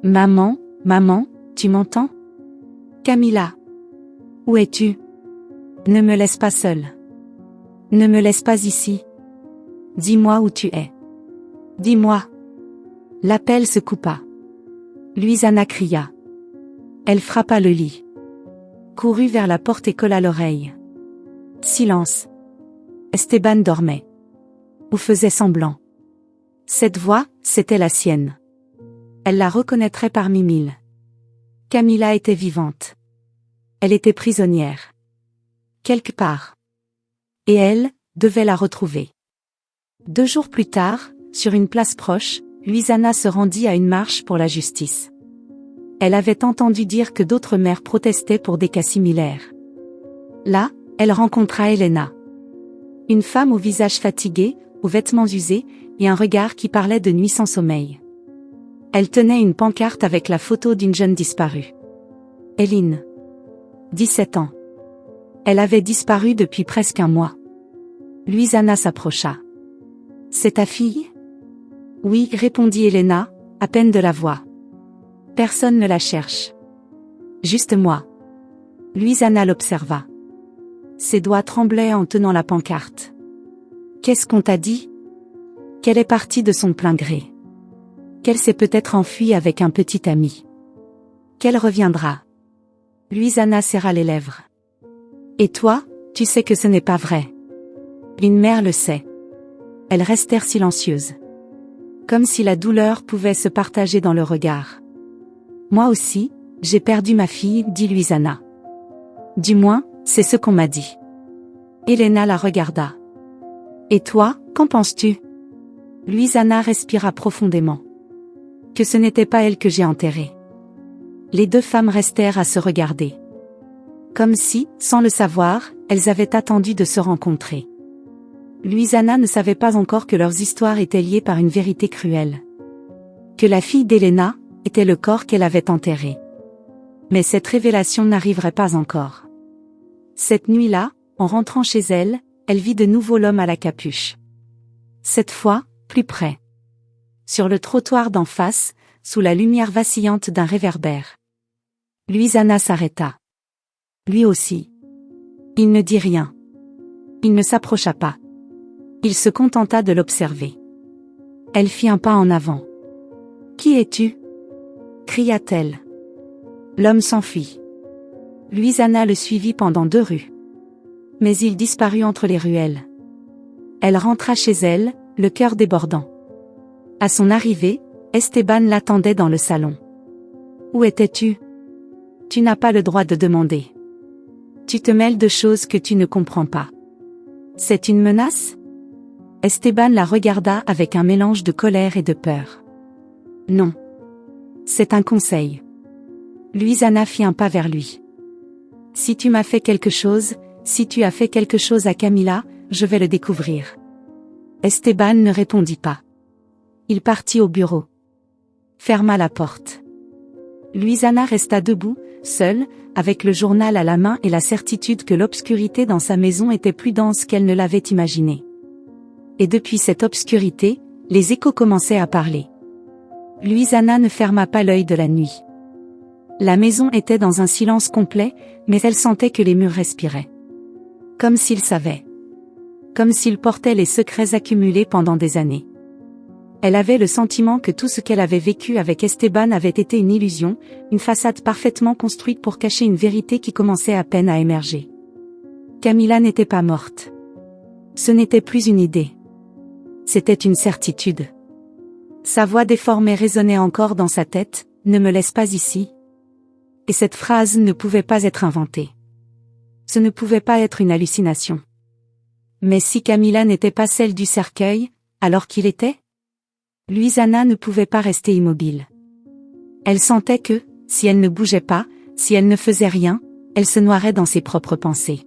Maman, maman, tu m'entends ? Camila. Où es-tu ? Ne me laisse pas seule. Ne me laisse pas ici. Dis-moi où tu es. Dis-moi. L'appel se coupa. Luisana cria. Elle frappa le lit. Courut vers la porte et colla l'oreille. Silence. Esteban dormait. Ou faisait semblant. Cette voix, c'était la sienne. Elle la reconnaîtrait parmi mille. Camila était vivante. Elle était prisonnière. Quelque part. Et elle, devait la retrouver. 2 jours plus tard, sur une place proche, Luisana se rendit à une marche pour la justice. Elle avait entendu dire que d'autres mères protestaient pour des cas similaires. Là, elle rencontra Elena. Une femme au visage fatigué, aux vêtements usés, et un regard qui parlait de nuit sans sommeil. Elle tenait une pancarte avec la photo d'une jeune disparue. Eline. 17 ans. Elle avait disparu depuis presque un mois. Luisana s'approcha. C'est ta fille ? Oui, répondit Elena, à peine de la voix. Personne ne la cherche. Juste moi. Luisana l'observa. Ses doigts tremblaient en tenant la pancarte. Qu'est-ce qu'on t'a dit ? Qu'elle est partie de son plein gré. Qu'elle s'est peut-être enfuie avec un petit ami. Qu'elle reviendra. Luisana serra les lèvres. Et toi, tu sais que ce n'est pas vrai. Une mère le sait. Elles restèrent silencieuses. Comme si la douleur pouvait se partager dans le regard. Moi aussi, j'ai perdu ma fille, dit Luisana. Du moins, c'est ce qu'on m'a dit. Elena la regarda. Et toi, qu'en penses-tu ? Luisana respira profondément. Que ce n'était pas elle que j'ai enterrée. Les 2 femmes restèrent à se regarder. Comme si, sans le savoir, elles avaient attendu de se rencontrer. Luisana ne savait pas encore que leurs histoires étaient liées par une vérité cruelle. Que la fille d'Elena était le corps qu'elle avait enterré. Mais cette révélation n'arriverait pas encore. Cette nuit-là, en rentrant chez elle, elle vit de nouveau l'homme à la capuche. Cette fois, plus près. Sur le trottoir d'en face, sous la lumière vacillante d'un réverbère. Luisana s'arrêta. Lui aussi. Il ne dit rien. Il ne s'approcha pas. Il se contenta de l'observer. Elle fit un pas en avant. « Qui es-tu » cria-t-elle. L'homme s'enfuit. Luisana le suivit pendant 2 rues. Mais il disparut entre les ruelles. Elle rentra chez elle, le cœur débordant. À son arrivée, Esteban l'attendait dans le salon. « Où étais-tu ? Tu n'as pas le droit de demander. Tu te mêles de choses que tu ne comprends pas. C'est une menace ?» Esteban la regarda avec un mélange de colère et de peur. « Non. C'est un conseil. » Luisana fit un pas vers lui. « Si tu m'as fait quelque chose, si tu as fait quelque chose à Camila, je vais le découvrir. » Esteban ne répondit pas. Il partit au bureau. Ferma la porte. Luisana resta debout, seule, avec le journal à la main et la certitude que l'obscurité dans sa maison était plus dense qu'elle ne l'avait imaginé. Et depuis cette obscurité, les échos commençaient à parler. Luisana ne ferma pas l'œil de la nuit. La maison était dans un silence complet, mais elle sentait que les murs respiraient. Comme s'ils savaient. Comme s'ils portaient les secrets accumulés pendant des années. Elle avait le sentiment que tout ce qu'elle avait vécu avec Esteban avait été une illusion, une façade parfaitement construite pour cacher une vérité qui commençait à peine à émerger. Camila n'était pas morte. Ce n'était plus une idée. C'était une certitude. Sa voix déformée résonnait encore dans sa tête, « Ne me laisse pas ici. » Et cette phrase ne pouvait pas être inventée. Ce ne pouvait pas être une hallucination. Mais si Camila n'était pas celle du cercueil, alors qu'il était ? Luisana ne pouvait pas rester immobile. Elle sentait que, si elle ne bougeait pas, si elle ne faisait rien, elle se noierait dans ses propres pensées.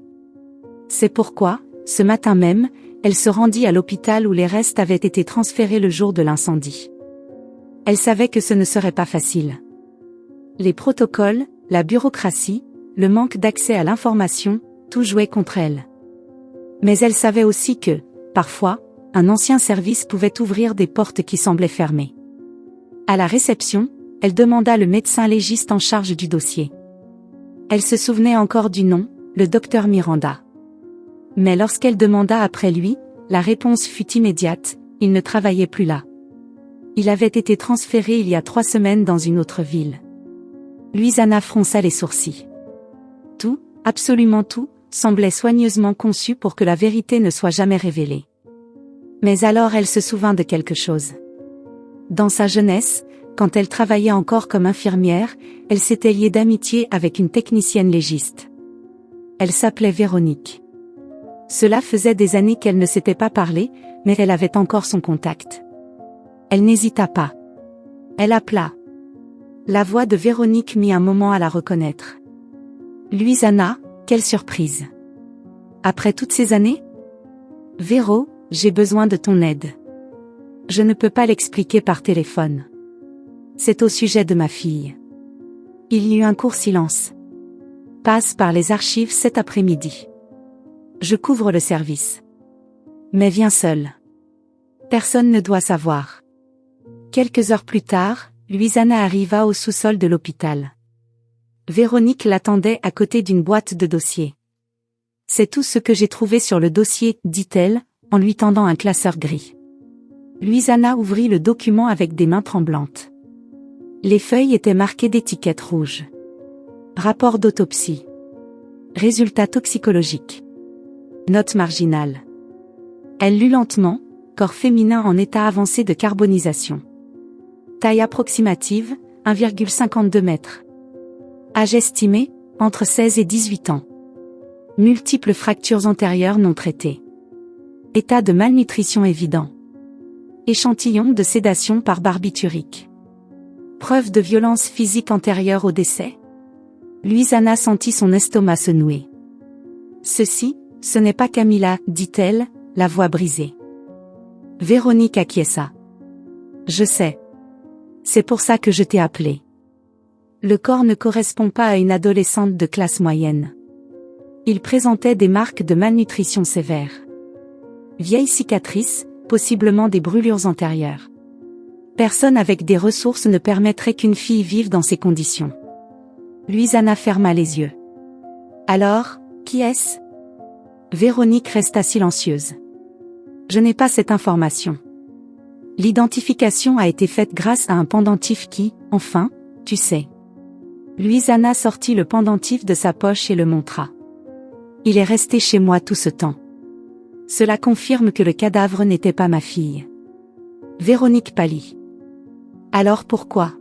C'est pourquoi, ce matin même, elle se rendit à l'hôpital où les restes avaient été transférés le jour de l'incendie. Elle savait que ce ne serait pas facile. Les protocoles, la bureaucratie, le manque d'accès à l'information, tout jouait contre elle. Mais elle savait aussi que, parfois, un ancien service pouvait ouvrir des portes qui semblaient fermées. À la réception, elle demanda le médecin légiste en charge du dossier. Elle se souvenait encore du nom, le docteur Miranda. Mais lorsqu'elle demanda après lui, la réponse fut immédiate, il ne travaillait plus là. Il avait été transféré il y a 3 semaines dans une autre ville. Luisana fronça les sourcils. Tout, absolument tout, semblait soigneusement conçu pour que la vérité ne soit jamais révélée. Mais alors elle se souvint de quelque chose. Dans sa jeunesse, quand elle travaillait encore comme infirmière, elle s'était liée d'amitié avec une technicienne légiste. Elle s'appelait Véronique. Cela faisait des années qu'elle ne s'était pas parlé, mais elle avait encore son contact. Elle n'hésita pas. Elle appela. La voix de Véronique mit un moment à la reconnaître. « Luisana, quelle surprise. Après toutes ces années ? Véro, j'ai besoin de ton aide. Je ne peux pas l'expliquer par téléphone. C'est au sujet de ma fille. » Il y eut un court silence. « Passe par les archives cet après-midi. Je couvre le service. Mais viens seul. Personne ne doit savoir. » Quelques heures plus tard, Luisana arriva au sous-sol de l'hôpital. Véronique l'attendait à côté d'une boîte de dossiers. « C'est tout ce que j'ai trouvé sur le dossier, » dit-elle, en lui tendant un classeur gris. Luisana ouvrit le document avec des mains tremblantes. Les feuilles étaient marquées d'étiquettes rouges. Rapport d'autopsie. Résultats toxicologiques. Note marginale. Elle lut lentement, corps féminin en état avancé de carbonisation. Taille approximative, 1,52 mètres. Âge estimé, entre 16 et 18 ans. Multiples fractures antérieures non traitées. État de malnutrition évident. Échantillon de sédation par barbiturique. Preuve de violence physique antérieure au décès. Luisana sentit son estomac se nouer. Ceci, ce n'est pas Camila, dit-elle, la voix brisée. Véronique acquiesça. Je sais. C'est pour ça que je t'ai appelé. Le corps ne correspond pas à une adolescente de classe moyenne. Il présentait des marques de malnutrition sévère. Vieilles cicatrices, possiblement des brûlures antérieures. Personne avec des ressources ne permettrait qu'une fille vive dans ces conditions. Luisana ferma les yeux. Alors, qui est-ce ? Véronique resta silencieuse. Je n'ai pas cette information. L'identification a été faite grâce à un pendentif qui, enfin, tu sais. Luisana sortit le pendentif de sa poche et le montra. Il est resté chez moi tout ce temps. Cela confirme que le cadavre n'était pas ma fille. Véronique pâlit. Alors pourquoi?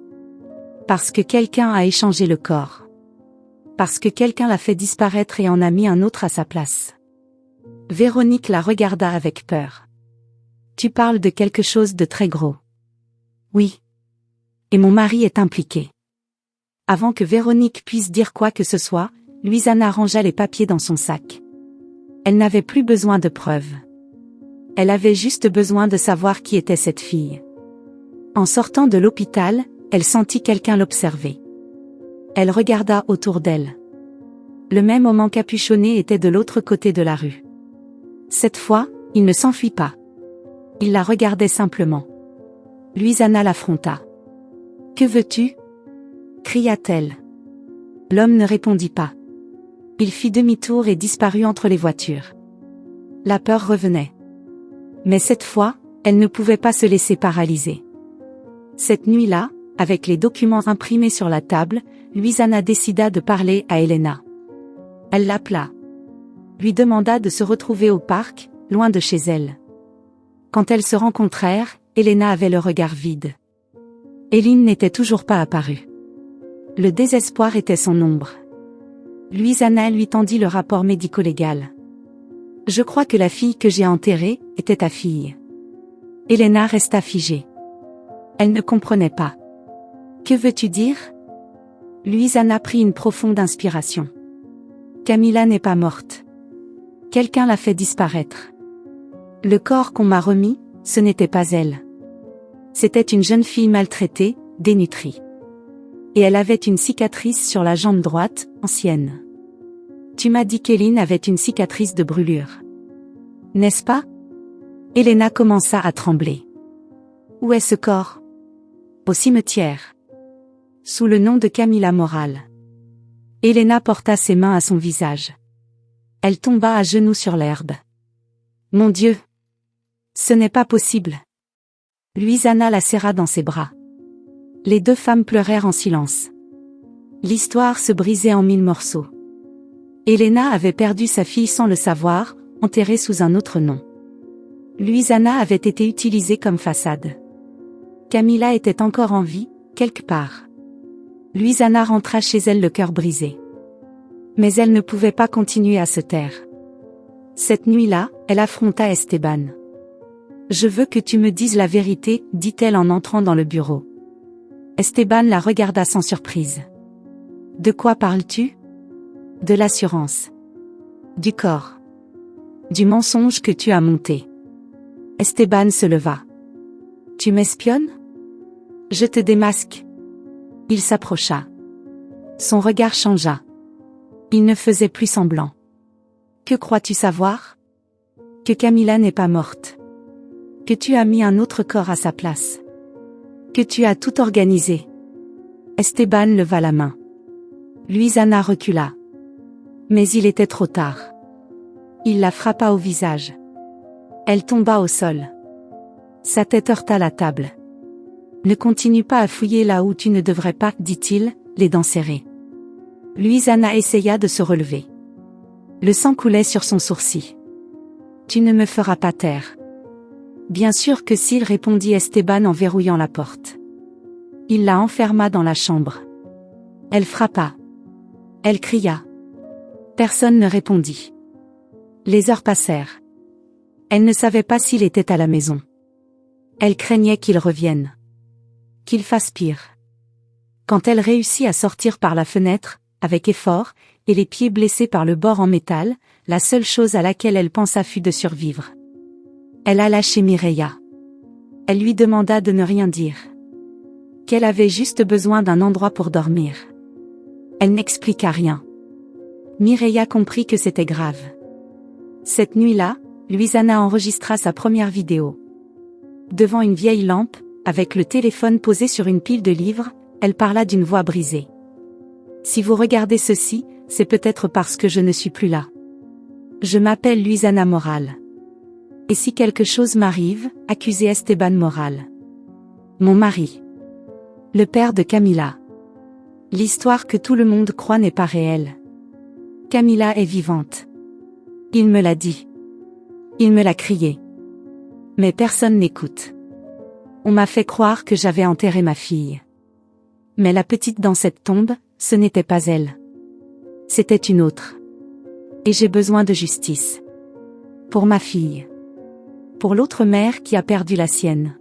Parce que quelqu'un a échangé le corps. Parce que quelqu'un l'a fait disparaître et en a mis un autre à sa place. Véronique la regarda avec peur. Tu parles de quelque chose de très gros. Oui. Et mon mari est impliqué. Avant que Véronique puisse dire quoi que ce soit, Louisanna rangea les papiers dans son sac. Elle n'avait plus besoin de preuves. Elle avait juste besoin de savoir qui était cette fille. En sortant de l'hôpital, elle sentit quelqu'un l'observer. Elle regarda autour d'elle. Le même homme encapuchonné était de l'autre côté de la rue. Cette fois, il ne s'enfuit pas. Il la regardait simplement. Louisanna l'affronta. « Que veux-tu » cria-t-elle. L'homme ne répondit pas. Il fit demi-tour et disparut entre les voitures. La peur revenait. Mais cette fois, elle ne pouvait pas se laisser paralyser. Cette nuit-là, avec les documents imprimés sur la table, Louisanna décida de parler à Elena. Elle l'appela. Lui demanda de se retrouver au parc, loin de chez elle. Quand elles se rencontrèrent, Elena avait le regard vide. Éline n'était toujours pas apparue. Le désespoir était son ombre. Louisanna lui tendit le rapport médico-légal. « Je crois que la fille que j'ai enterrée était ta fille. » Elena resta figée. Elle ne comprenait pas. « Que veux-tu dire » Louisanna prit une profonde inspiration. « Camilla n'est pas morte. Quelqu'un l'a fait disparaître. Le corps qu'on m'a remis, ce n'était pas elle. C'était une jeune fille maltraitée, dénutrie. Et elle avait une cicatrice sur la jambe droite, ancienne. Tu m'as dit qu'Éline avait une cicatrice de brûlure. N'est-ce pas ? Elena commença à trembler. Où est ce corps ? Au cimetière. Sous le nom de Camilla Moral. Elena porta ses mains à son visage. Elle tomba à genoux sur l'herbe. Mon Dieu ! Ce n'est pas possible. Louisanna la serra dans ses bras. Les deux femmes pleurèrent en silence. L'histoire se brisait en 1000 morceaux. Elena avait perdu sa fille sans le savoir, enterrée sous un autre nom. Louisanna avait été utilisée comme façade. Camilla était encore en vie, quelque part. Louisanna rentra chez elle le cœur brisé. Mais elle ne pouvait pas continuer à se taire. Cette nuit-là, elle affronta Esteban. « Je veux que tu me dises la vérité, dit-elle en entrant dans le bureau. Esteban la regarda sans surprise. « De quoi parles-tu » ? De l'assurance. Du corps. Du mensonge que tu as monté. Esteban se leva. « Tu m'espionnes ? Je te démasque. » Il s'approcha. Son regard changea. Il ne faisait plus semblant. « Que crois-tu savoir ? Que Camilla n'est pas morte. Que tu as mis un autre corps à sa place. Que tu as tout organisé. » Esteban leva la main. Louisanna recula. Mais il était trop tard. Il la frappa au visage. Elle tomba au sol. Sa tête heurta la table. « Ne continue pas à fouiller là où tu ne devrais pas, dit-il, les dents serrées. » Louisanna essaya de se relever. Le sang coulait sur son sourcil. « Tu ne me feras pas taire. » Bien sûr que si, répondit Esteban en verrouillant la porte. Il la enferma dans la chambre. Elle frappa. Elle cria. Personne ne répondit. Les heures passèrent. Elle ne savait pas s'il était à la maison. Elle craignait qu'il revienne. Qu'il fasse pire. Quand elle réussit à sortir par la fenêtre, avec effort, et les pieds blessés par le bord en métal, la seule chose à laquelle elle pensa fut de survivre. Elle alla chez Mireia. Elle lui demanda de ne rien dire. Qu'elle avait juste besoin d'un endroit pour dormir. Elle n'expliqua rien. Mireia comprit que c'était grave. Cette nuit-là, Louisanna enregistra sa première vidéo. Devant une vieille lampe, avec le téléphone posé sur une pile de livres, elle parla d'une voix brisée. Si vous regardez ceci, c'est peut-être parce que je ne suis plus là. Je m'appelle Louisanna Moral. Et si quelque chose m'arrive, accusez Esteban Moral. Mon mari. Le père de Camilla. L'histoire que tout le monde croit n'est pas réelle. Camilla est vivante. Il me l'a dit. Il me l'a crié. Mais personne n'écoute. On m'a fait croire que j'avais enterré ma fille. Mais la petite dans cette tombe, ce n'était pas elle. C'était une autre. Et j'ai besoin de justice. Pour ma fille. Pour l'autre mère qui a perdu la sienne.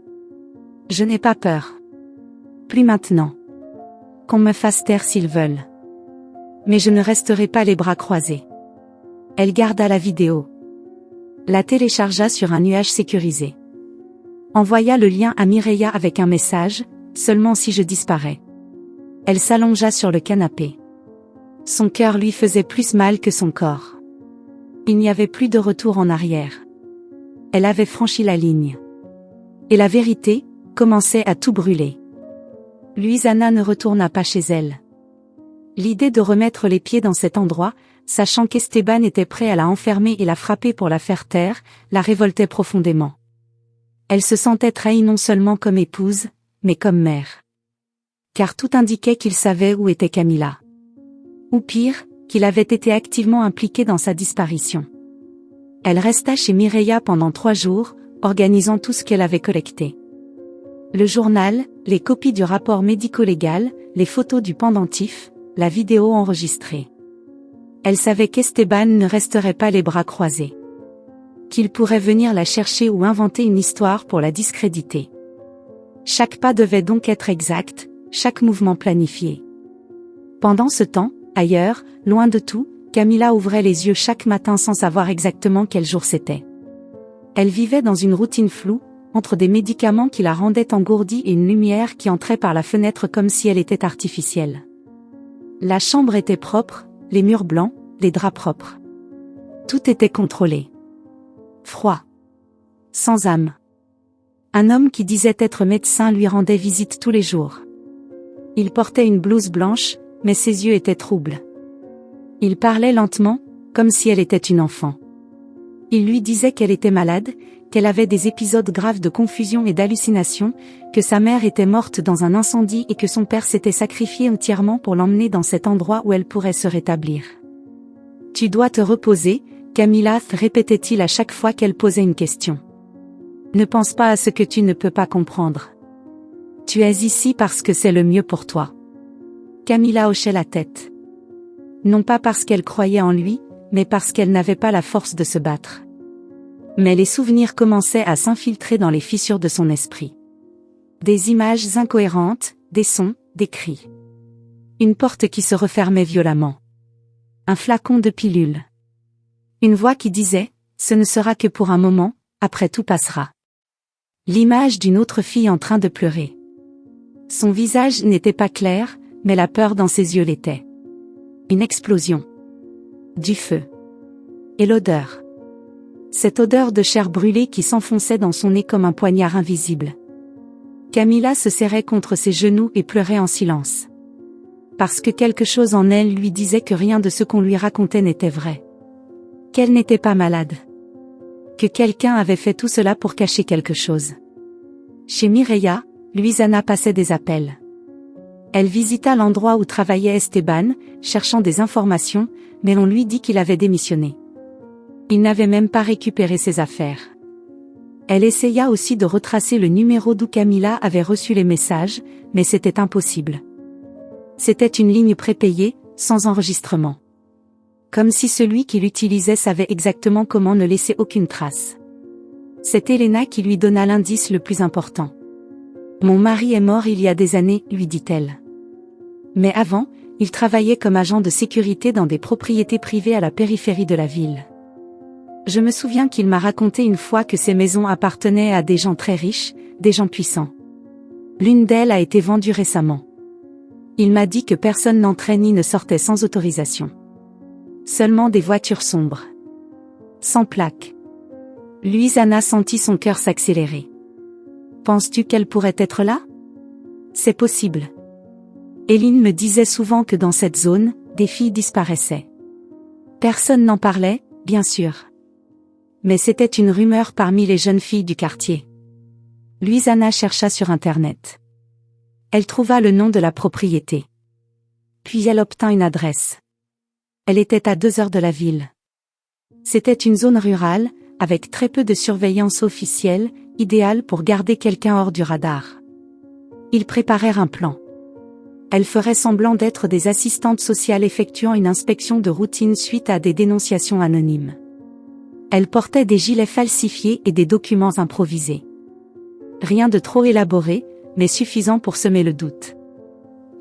Je n'ai pas peur. Plus maintenant. Qu'on me fasse taire s'ils veulent. Mais je ne resterai pas les bras croisés. Elle garda la vidéo. La téléchargea sur un nuage sécurisé. Envoya le lien à Mireia avec un message, seulement si je disparais. Elle s'allongea sur le canapé. Son cœur lui faisait plus mal que son corps. Il n'y avait plus de retour en arrière. Elle avait franchi la ligne. Et la vérité commençait à tout brûler. Luisana ne retourna pas chez elle. L'idée de remettre les pieds dans cet endroit, sachant qu'Esteban était prêt à la enfermer et la frapper pour la faire taire, la révoltait profondément. Elle se sentait trahie non seulement comme épouse, mais comme mère. Car tout indiquait qu'il savait où était Camila. Ou pire, qu'il avait été activement impliqué dans sa disparition. Elle resta chez Mireia pendant 3 jours, organisant tout ce qu'elle avait collecté. Le journal, les copies du rapport médico-légal, les photos du pendentif, la vidéo enregistrée. Elle savait qu'Esteban ne resterait pas les bras croisés. Qu'il pourrait venir la chercher ou inventer une histoire pour la discréditer. Chaque pas devait donc être exact, chaque mouvement planifié. Pendant ce temps, ailleurs, loin de tout, Camila ouvrait les yeux chaque matin sans savoir exactement quel jour c'était. Elle vivait dans une routine floue, entre des médicaments qui la rendaient engourdie et une lumière qui entrait par la fenêtre comme si elle était artificielle. La chambre était propre, les murs blancs, les draps propres. Tout était contrôlé. Froid. Sans âme. Un homme qui disait être médecin lui rendait visite tous les jours. Il portait une blouse blanche, mais ses yeux étaient troubles. Il parlait lentement, comme si elle était une enfant. Il lui disait qu'elle était malade, qu'elle avait des épisodes graves de confusion et d'hallucination, que sa mère était morte dans un incendie et que son père s'était sacrifié entièrement pour l'emmener dans cet endroit où elle pourrait se rétablir. « Tu dois te reposer », Camila répétait-il à chaque fois qu'elle posait une question. « Ne pense pas à ce que tu ne peux pas comprendre. Tu es ici parce que c'est le mieux pour toi. » Camila hochait la tête. Non pas parce qu'elle croyait en lui, mais parce qu'elle n'avait pas la force de se battre. Mais les souvenirs commençaient à s'infiltrer dans les fissures de son esprit. Des images incohérentes, des sons, des cris. Une porte qui se refermait violemment. Un flacon de pilule. Une voix qui disait « Ce ne sera que pour un moment, après tout passera ». L'image d'une autre fille en train de pleurer. Son visage n'était pas clair, mais la peur dans ses yeux l'était. Une explosion. Du feu. Et l'odeur. Cette odeur de chair brûlée qui s'enfonçait dans son nez comme un poignard invisible. Camila se serrait contre ses genoux et pleurait en silence. Parce que quelque chose en elle lui disait que rien de ce qu'on lui racontait n'était vrai. Qu'elle n'était pas malade. Que quelqu'un avait fait tout cela pour cacher quelque chose. Chez Mireia, Luisana passait des appels. Elle visita l'endroit où travaillait Esteban, cherchant des informations, mais l'on lui dit qu'il avait démissionné. Il n'avait même pas récupéré ses affaires. Elle essaya aussi de retracer le numéro d'où Camila avait reçu les messages, mais c'était impossible. C'était une ligne prépayée, sans enregistrement. Comme si celui qui l'utilisait savait exactement comment ne laisser aucune trace. C'est Elena qui lui donna l'indice le plus important. « Mon mari est mort il y a des années », lui dit-elle. Mais avant, il travaillait comme agent de sécurité dans des propriétés privées à la périphérie de la ville. Je me souviens qu'il m'a raconté une fois que ces maisons appartenaient à des gens très riches, des gens puissants. L'une d'elles a été vendue récemment. Il m'a dit que personne n'entrait ni ne sortait sans autorisation. Seulement des voitures sombres. Sans plaque. Luisana sentit son cœur s'accélérer. Penses-tu qu'elle pourrait être là? C'est possible. Éline me disait souvent que dans cette zone, des filles disparaissaient. Personne n'en parlait, bien sûr. Mais c'était une rumeur parmi les jeunes filles du quartier. Luisana chercha sur Internet. Elle trouva le nom de la propriété. Puis elle obtint une adresse. Elle était à 2 heures de la ville. C'était une zone rurale, avec très peu de surveillance officielle, idéal pour garder quelqu'un hors du radar. Ils préparèrent un plan. Elles feraient semblant d'être des assistantes sociales effectuant une inspection de routine suite à des dénonciations anonymes. Elles portaient des gilets falsifiés et des documents improvisés. Rien de trop élaboré, mais suffisant pour semer le doute.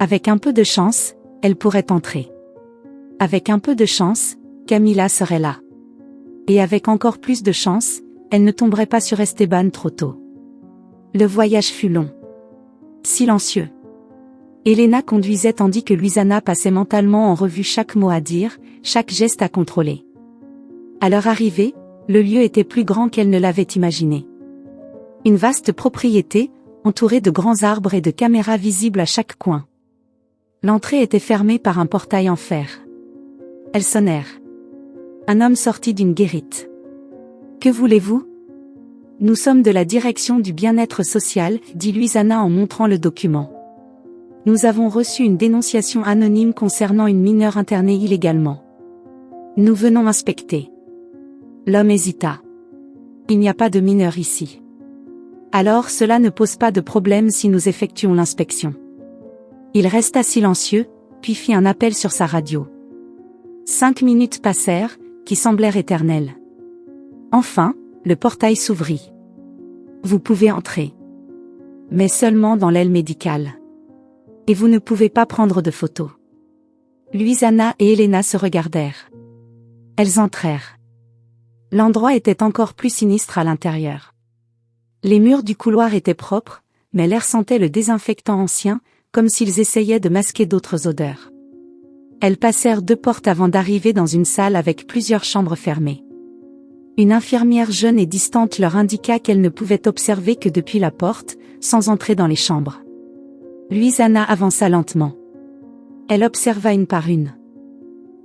Avec un peu de chance, elles pourraient entrer. Avec un peu de chance, Camilla serait là. Et avec encore plus de chance, elle ne tomberait pas sur Esteban trop tôt. Le voyage fut long. Silencieux. Elena conduisait tandis que Luisana passait mentalement en revue chaque mot à dire, chaque geste à contrôler. À leur arrivée, le lieu était plus grand qu'elle ne l'avait imaginé. Une vaste propriété, entourée de grands arbres et de caméras visibles à chaque coin. L'entrée était fermée par un portail en fer. Elles sonnèrent. Un homme sortit d'une guérite. « Que voulez-vous ? » « Nous sommes de la direction du bien-être social, » dit Luisana en montrant le document. « Nous avons reçu une dénonciation anonyme concernant une mineure internée illégalement. Nous venons inspecter. » L'homme hésita. « Il n'y a pas de mineur ici. » « Alors cela ne pose pas de problème si nous effectuons l'inspection. » Il resta silencieux, puis fit un appel sur sa radio. 5 minutes passèrent, qui semblèrent éternelles. Enfin, le portail s'ouvrit. « Vous pouvez entrer. Mais seulement dans l'aile médicale. Et vous ne pouvez pas prendre de photos. » Luisana et Elena se regardèrent. Elles entrèrent. L'endroit était encore plus sinistre à l'intérieur. Les murs du couloir étaient propres, mais l'air sentait le désinfectant ancien, comme s'ils essayaient de masquer d'autres odeurs. Elles passèrent 2 portes avant d'arriver dans une salle avec plusieurs chambres fermées. Une infirmière jeune et distante leur indiqua qu'elle ne pouvait observer que depuis la porte, sans entrer dans les chambres. Luisana avança lentement. Elle observa une par une.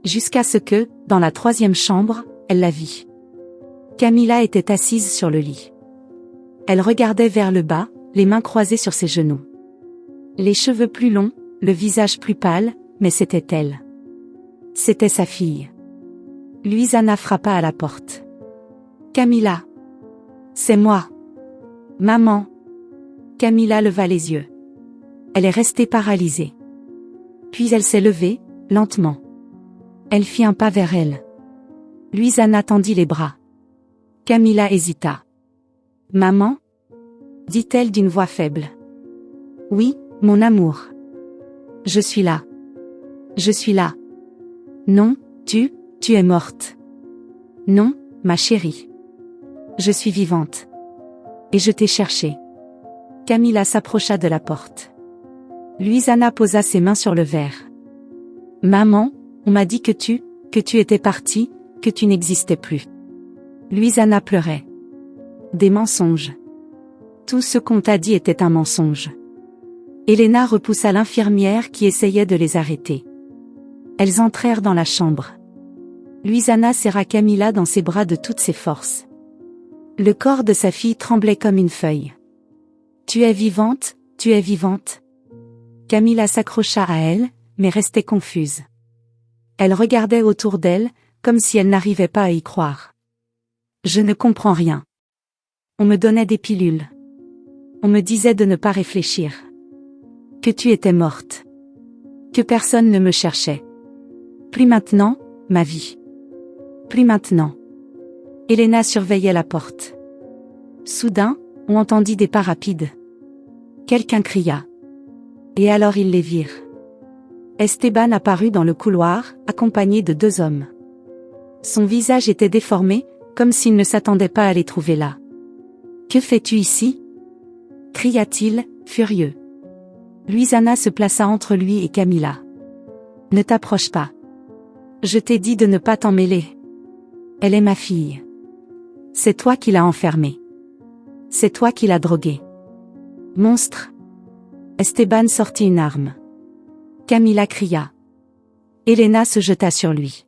Jusqu'à ce que, dans la 3e chambre, elle la vit. Camilla était assise sur le lit. Elle regardait vers le bas, les mains croisées sur ses genoux. Les cheveux plus longs, le visage plus pâle, mais c'était elle. C'était sa fille. Luisana frappa à la porte. « Camilla. C'est moi. Maman. » Camilla leva les yeux. Elle est restée paralysée. Puis elle s'est levée, lentement. Elle fit un pas vers elle. Luisana tendit les bras. Camilla hésita. « Maman ?» dit-elle d'une voix faible. « Oui, mon amour. Je suis là. Je suis là. Non, tu es morte. Non, ma chérie. Je suis vivante. Et je t'ai cherché. » Camilla s'approcha de la porte. Luisana posa ses mains sur le verre. « Maman, on m'a dit que tu étais partie, que tu n'existais plus. » Luisana pleurait. Des mensonges. Tout ce qu'on t'a dit était un mensonge. Elena repoussa l'infirmière qui essayait de les arrêter. Elles entrèrent dans la chambre. Luisana serra Camilla dans ses bras de toutes ses forces. Le corps de sa fille tremblait comme une feuille. « Tu es vivante, tu es vivante. » Camilla s'accrocha à elle, mais restait confuse. Elle regardait autour d'elle, comme si elle n'arrivait pas à y croire. « Je ne comprends rien. On me donnait des pilules. On me disait de ne pas réfléchir. Que tu étais morte. Que personne ne me cherchait. Plus maintenant, ma vie. Plus maintenant. » Elena surveillait la porte. Soudain, on entendit des pas rapides. Quelqu'un cria. Et alors ils les virent. Esteban apparut dans le couloir, accompagné de 2 hommes. Son visage était déformé, comme s'il ne s'attendait pas à les trouver là. « Que fais-tu ici ?» cria-t-il, furieux. Luisana se plaça entre lui et Camilla. « Ne t'approche pas. Je t'ai dit de ne pas t'en mêler. Elle est ma fille. C'est toi qui l'as enfermée. C'est toi qui l'as droguée. Monstre !» Esteban sortit une arme. Camilla cria. Elena se jeta sur lui.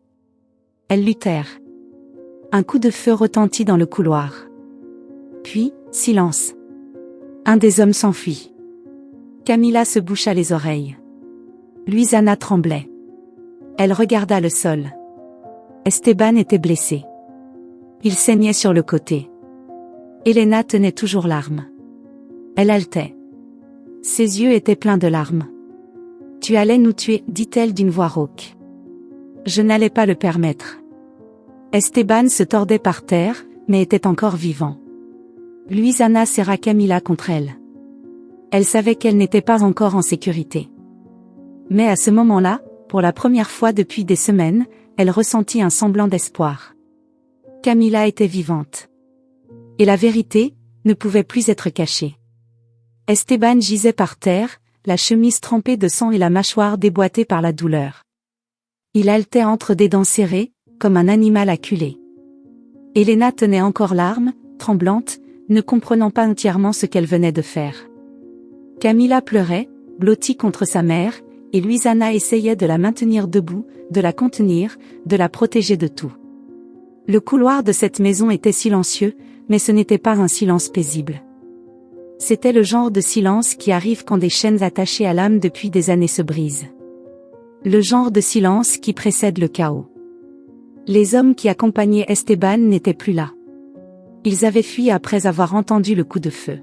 Elles luttèrent. Un coup de feu retentit dans le couloir. Puis, silence. Un des hommes s'enfuit. Camilla se boucha les oreilles. Luisana tremblait. Elle regarda le sol. Esteban était blessé. Il saignait sur le côté. Elena tenait toujours l'arme. Elle haletait. Ses yeux étaient pleins de larmes. Tu allais nous tuer, dit-elle d'une voix rauque. Je n'allais pas le permettre. Esteban se tordait par terre, mais était encore vivant. Luisana serra Camila contre elle. Elle savait qu'elle n'était pas encore en sécurité. Mais à ce moment-là, pour la première fois depuis des semaines, elle ressentit un semblant d'espoir. Camila était vivante. Et la vérité ne pouvait plus être cachée. Esteban gisait par terre, la chemise trempée de sang et la mâchoire déboîtée par la douleur. Il haletait entre des dents serrées, comme un animal acculé. Elena tenait encore l'arme, tremblante, ne comprenant pas entièrement ce qu'elle venait de faire. Camila pleurait, blottie contre sa mère, et Luisana essayait de la maintenir debout, de la contenir, de la protéger de tout. Le couloir de cette maison était silencieux, mais ce n'était pas un silence paisible. C'était le genre de silence qui arrive quand des chaînes attachées à l'âme depuis des années se brisent. Le genre de silence qui précède le chaos. Les hommes qui accompagnaient Esteban n'étaient plus là. Ils avaient fui après avoir entendu le coup de feu.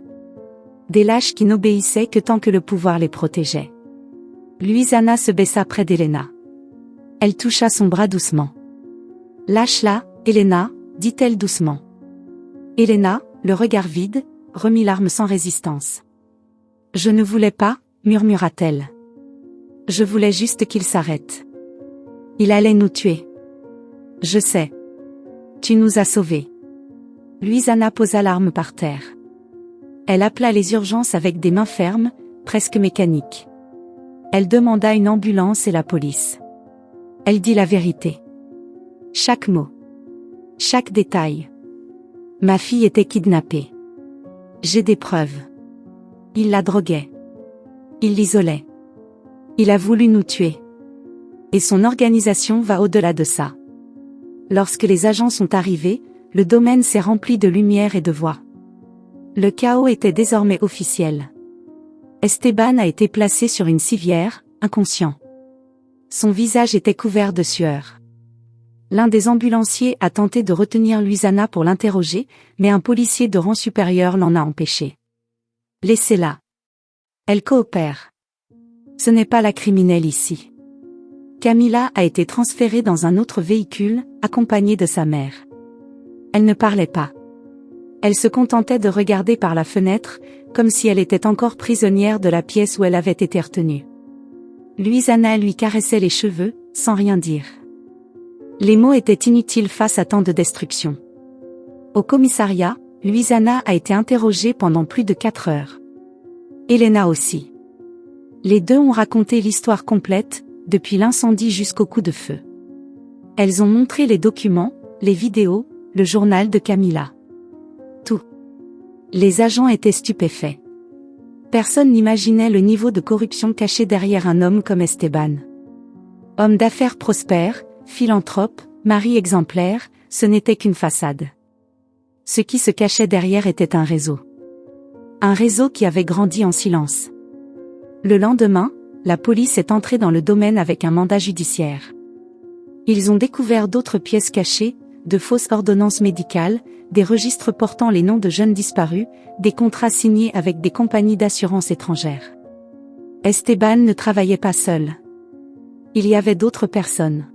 Des lâches qui n'obéissaient que tant que le pouvoir les protégeait. Luisana se baissa près d'Elena. Elle toucha son bras doucement. « Lâche-la, Elena, dit-elle doucement. Elena, le regard vide, remit l'arme sans résistance. « Je ne voulais pas, murmura-t-elle. Je voulais juste qu'il s'arrête. Il allait nous tuer. Je sais. Tu nous as sauvés. » Luisana posa l'arme par terre. Elle appela les urgences avec des mains fermes, presque mécaniques. Elle demanda une ambulance et la police. Elle dit la vérité. Chaque mot. Chaque détail. Ma fille était kidnappée. J'ai des preuves. Il la droguait. Il l'isolait. Il a voulu nous tuer. Et son organisation va au-delà de ça. Lorsque les agents sont arrivés, le domaine s'est rempli de lumière et de voix. Le chaos était désormais officiel. Esteban a été placé sur une civière, inconscient. Son visage était couvert de sueur. L'un des ambulanciers a tenté de retenir Luisana pour l'interroger, mais un policier de rang supérieur l'en a empêché. Laissez-la. Elle coopère. Ce n'est pas la criminelle ici. Camila a été transférée dans un autre véhicule, accompagnée de sa mère. Elle ne parlait pas. Elle se contentait de regarder par la fenêtre, comme si elle était encore prisonnière de la pièce où elle avait été retenue. Luisana lui caressait les cheveux, sans rien dire. Les mots étaient inutiles face à tant de destruction. Au commissariat, Luisana a été interrogée pendant plus de 4 heures. Elena aussi. Les deux ont raconté l'histoire complète, depuis l'incendie jusqu'au coup de feu. Elles ont montré les documents, les vidéos, le journal de Camila. Tout. Les agents étaient stupéfaits. Personne n'imaginait le niveau de corruption caché derrière un homme comme Esteban. Homme d'affaires prospère, philanthrope, mari exemplaire, ce n'était qu'une façade. Ce qui se cachait derrière était un réseau. Un réseau qui avait grandi en silence. Le lendemain, la police est entrée dans le domaine avec un mandat judiciaire. Ils ont découvert d'autres pièces cachées, de fausses ordonnances médicales, des registres portant les noms de jeunes disparus, des contrats signés avec des compagnies d'assurance étrangères. Esteban ne travaillait pas seul. Il y avait d'autres personnes.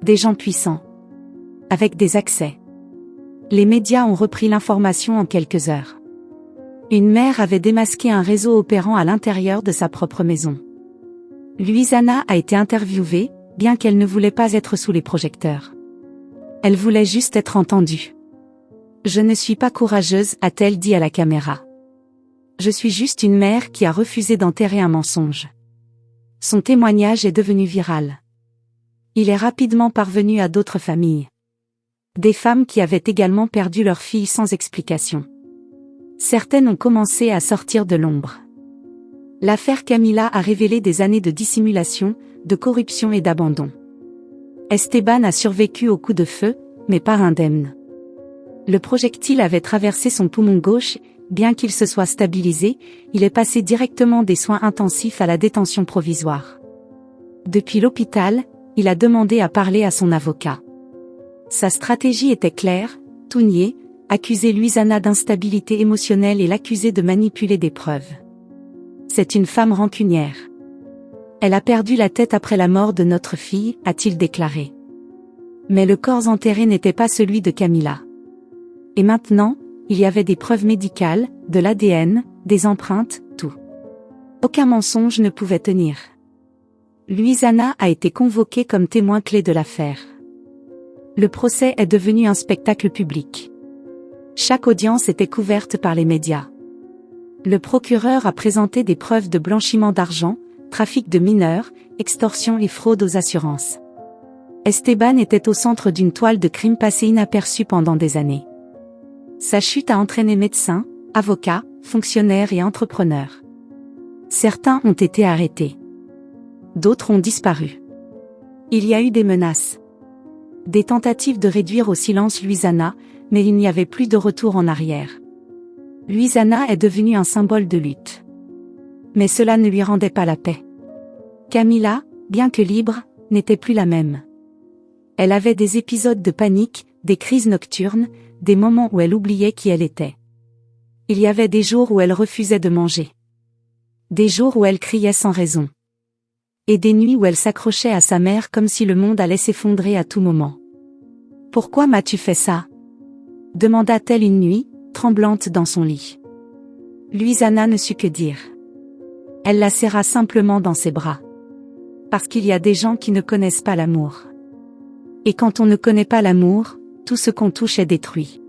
Des gens puissants. Avec des accès. Les médias ont repris l'information en quelques heures. Une mère avait démasqué un réseau opérant à l'intérieur de sa propre maison. Luisana a été interviewée, bien qu'elle ne voulait pas être sous les projecteurs. Elle voulait juste être entendue. « Je ne suis pas courageuse », a-t-elle dit à la caméra. « Je suis juste une mère qui a refusé d'enterrer un mensonge. » Son témoignage est devenu viral. Il est rapidement parvenu à d'autres familles. Des femmes qui avaient également perdu leur fille sans explication. Certaines ont commencé à sortir de l'ombre. L'affaire Camila a révélé des années de dissimulation, de corruption et d'abandon. Esteban a survécu au coup de feu, mais pas indemne. Le projectile avait traversé son poumon gauche, bien qu'il se soit stabilisé, il est passé directement des soins intensifs à la détention provisoire. Depuis l'hôpital, il a demandé à parler à son avocat. Sa stratégie était claire, tout nier, accuser Louisanna d'instabilité émotionnelle et l'accuser de manipuler des preuves. C'est une femme rancunière. Elle a perdu la tête après la mort de notre fille, a-t-il déclaré. Mais le corps enterré n'était pas celui de Camilla. Et maintenant, il y avait des preuves médicales, de l'ADN, des empreintes, tout. Aucun mensonge ne pouvait tenir. Louisanna a été convoquée comme témoin clé de l'affaire. Le procès est devenu un spectacle public. Chaque audience était couverte par les médias. Le procureur a présenté des preuves de blanchiment d'argent, trafic de mineurs, extorsion et fraude aux assurances. Esteban était au centre d'une toile de crimes passés inaperçus pendant des années. Sa chute a entraîné médecins, avocats, fonctionnaires et entrepreneurs. Certains ont été arrêtés. D'autres ont disparu. Il y a eu des menaces. Des tentatives de réduire au silence Louisanna, mais il n'y avait plus de retour en arrière. Louisanna est devenue un symbole de lutte. Mais cela ne lui rendait pas la paix. Camilla, bien que libre, n'était plus la même. Elle avait des épisodes de panique, des crises nocturnes, des moments où elle oubliait qui elle était. Il y avait des jours où elle refusait de manger. Des jours où elle criait sans raison. Et des nuits où elle s'accrochait à sa mère comme si le monde allait s'effondrer à tout moment. « Pourquoi m'as-tu fait ça ?» demanda-t-elle une nuit, tremblante dans son lit. Louisanna ne sut que dire. Elle la serra simplement dans ses bras. Parce qu'il y a des gens qui ne connaissent pas l'amour. Et quand on ne connaît pas l'amour, tout ce qu'on touche est détruit.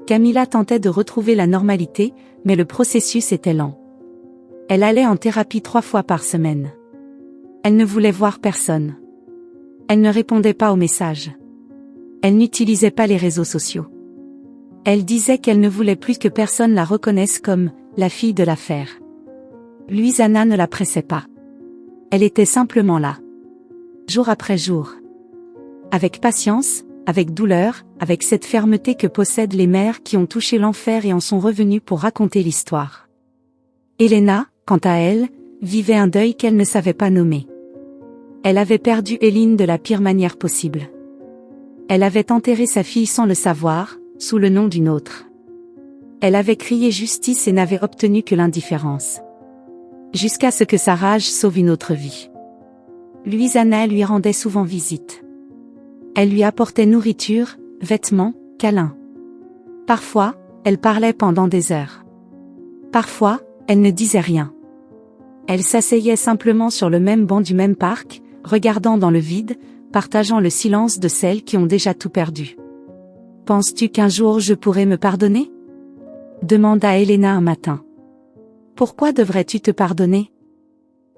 Camilla tentait de retrouver la normalité, mais le processus était lent. Elle allait en thérapie 3 fois par semaine. Elle ne voulait voir personne. Elle ne répondait pas aux messages. Elle n'utilisait pas les réseaux sociaux. Elle disait qu'elle ne voulait plus que personne la reconnaisse comme la fille de l'affaire. Louisanna ne la pressait pas. Elle était simplement là. Jour après jour. Avec patience, avec douleur, avec cette fermeté que possèdent les mères qui ont touché l'enfer et en sont revenues pour raconter l'histoire. Elena, quant à elle, vivait un deuil qu'elle ne savait pas nommer. Elle avait perdu Eileen de la pire manière possible. Elle avait enterré sa fille sans le savoir, sous le nom d'une autre. Elle avait crié justice et n'avait obtenu que l'indifférence. Jusqu'à ce que sa rage sauve une autre vie. Louisanna lui rendait souvent visite. Elle lui apportait nourriture, vêtements, câlins. Parfois, elle parlait pendant des heures. Parfois, elle ne disait rien. Elle s'asseyait simplement sur le même banc du même parc, regardant dans le vide, partageant le silence de celles qui ont déjà tout perdu. « Penses-tu qu'un jour je pourrai me pardonner ?» demanda Elena un matin. « Pourquoi devrais-tu te pardonner ?»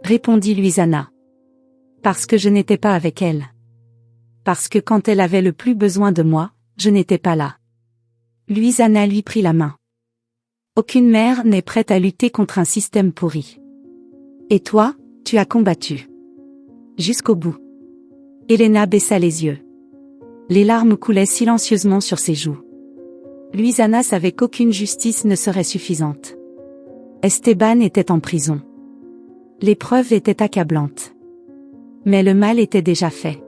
répondit Louisanna. « Parce que je n'étais pas avec elle. Parce que quand elle avait le plus besoin de moi, je n'étais pas là. » Louisanna lui prit la main. Aucune mère n'est prête à lutter contre un système pourri. Et toi, tu as combattu. Jusqu'au bout. Elena baissa les yeux. Les larmes coulaient silencieusement sur ses joues. Louisanna savait qu'aucune justice ne serait suffisante. Esteban était en prison. Les preuves étaient accablantes. Mais le mal était déjà fait.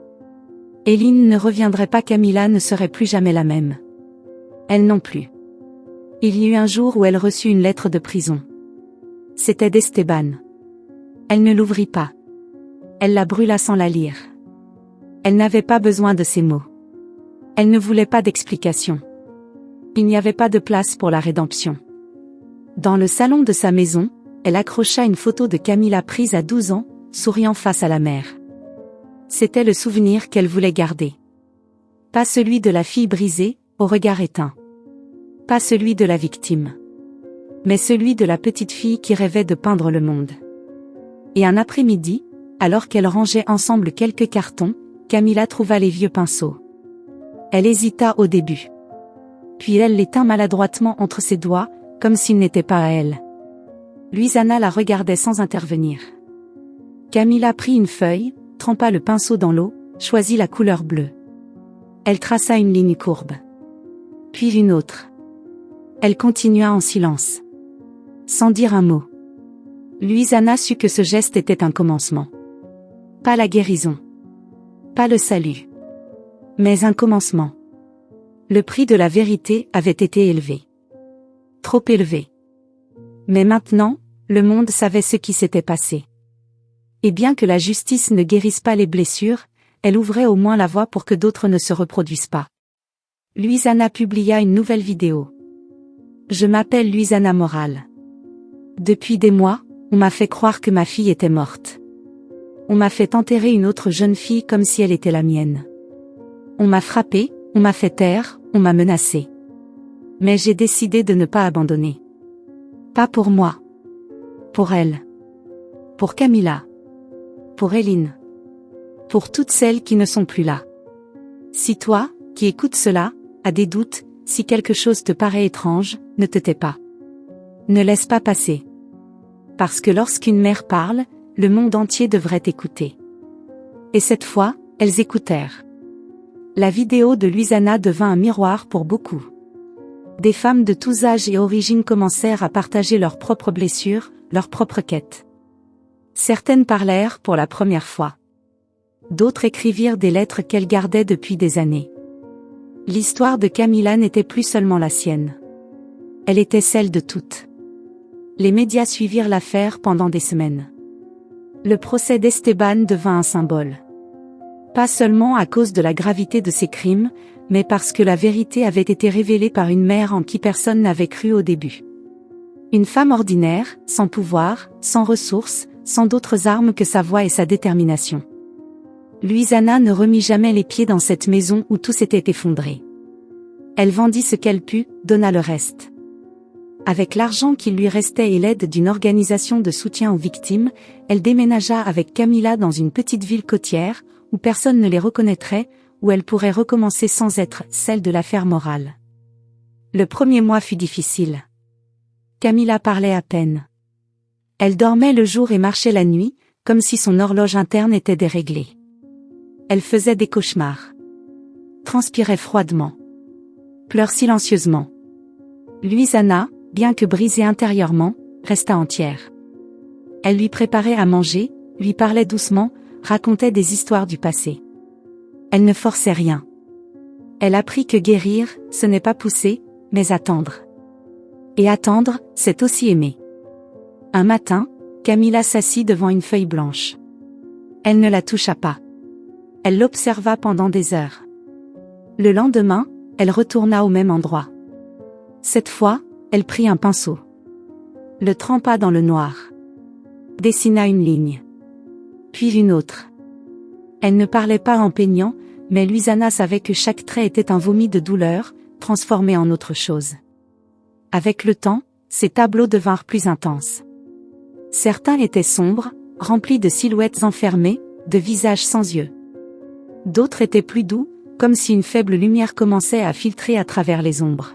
Eileen ne reviendrait pas, Camilla ne serait plus jamais la même. Elle non plus. Il y eut un jour où elle reçut une lettre de prison. C'était d'Esteban. Elle ne l'ouvrit pas. Elle la brûla sans la lire. Elle n'avait pas besoin de ces mots. Elle ne voulait pas d'explication. Il n'y avait pas de place pour la rédemption. Dans le salon de sa maison, elle accrocha une photo de Camilla prise à 12 ans, souriant face à la mer. C'était le souvenir qu'elle voulait garder. Pas celui de la fille brisée, au regard éteint. Pas celui de la victime. Mais celui de la petite fille qui rêvait de peindre le monde. Et un après-midi, alors qu'elle rangeait ensemble quelques cartons, Camilla trouva les vieux pinceaux. Elle hésita au début. Puis elle les tint maladroitement entre ses doigts, comme s'ils n'étaient pas à elle. Louisanna la regardait sans intervenir. Camilla prit une feuille, trempa le pinceau dans l'eau, choisit la couleur bleue. Elle traça une ligne courbe. Puis une autre. Elle continua en silence. Sans dire un mot. Louisanna sut que ce geste était un commencement. Pas la guérison. Pas le salut. Mais un commencement. Le prix de la vérité avait été élevé. Trop élevé. Mais maintenant, le monde savait ce qui s'était passé. Et bien que la justice ne guérisse pas les blessures, elle ouvrait au moins la voie pour que d'autres ne se reproduisent pas. Louisanna publia une nouvelle vidéo. Je m'appelle Louisanna Morale. Depuis des mois, on m'a fait croire que ma fille était morte. On m'a fait enterrer une autre jeune fille comme si elle était la mienne. On m'a frappé, on m'a fait taire, on m'a menacé. Mais j'ai décidé de ne pas abandonner. Pas pour moi. Pour elle. Pour Camilla. Pour Eileen. Pour toutes celles qui ne sont plus là. Si toi, qui écoutes cela, as des doutes, si quelque chose te paraît étrange, ne te tais pas. Ne laisse pas passer. Parce que lorsqu'une mère parle, le monde entier devrait écouter. Et cette fois, elles écoutèrent. La vidéo de Louisanna devint un miroir pour beaucoup. Des femmes de tous âges et origines commencèrent à partager leurs propres blessures, leurs propres quêtes. Certaines parlèrent pour la première fois. D'autres écrivirent des lettres qu'elles gardaient depuis des années. L'histoire de Camilla n'était plus seulement la sienne. Elle était celle de toutes. Les médias suivirent l'affaire pendant des semaines. Le procès d'Esteban devint un symbole. Pas seulement à cause de la gravité de ses crimes, mais parce que la vérité avait été révélée par une mère en qui personne n'avait cru au début. Une femme ordinaire, sans pouvoir, sans ressources, sans d'autres armes que sa voix et sa détermination. Louisanna ne remit jamais les pieds dans cette maison où tout s'était effondré. Elle vendit ce qu'elle put, donna le reste. Avec l'argent qui lui restait et l'aide d'une organisation de soutien aux victimes, elle déménagea avec Camilla dans une petite ville côtière, où personne ne les reconnaîtrait, où elle pourrait recommencer sans être celle de l'affaire Morale. Le premier mois fut difficile. Camilla parlait à peine. Elle dormait le jour et marchait la nuit, comme si son horloge interne était déréglée. Elle faisait des cauchemars. Transpirait froidement. Pleure silencieusement. Louisanna, bien que brisée intérieurement, resta entière. Elle lui préparait à manger, lui parlait doucement, racontait des histoires du passé. Elle ne forçait rien. Elle apprit que guérir, ce n'est pas pousser, mais attendre. Et attendre, c'est aussi aimer. Un matin, Camilla s'assit devant une feuille blanche. Elle ne la toucha pas. Elle l'observa pendant des heures. Le lendemain, elle retourna au même endroit. Cette fois, elle prit un pinceau. Le trempa dans le noir. Dessina une ligne. Puis une autre. Elle ne parlait pas en peignant, mais Louisanna savait que chaque trait était un vomi de douleur, transformé en autre chose. Avec le temps, ces tableaux devinrent plus intenses. Certains étaient sombres, remplis de silhouettes enfermées, de visages sans yeux. D'autres étaient plus doux, comme si une faible lumière commençait à filtrer à travers les ombres.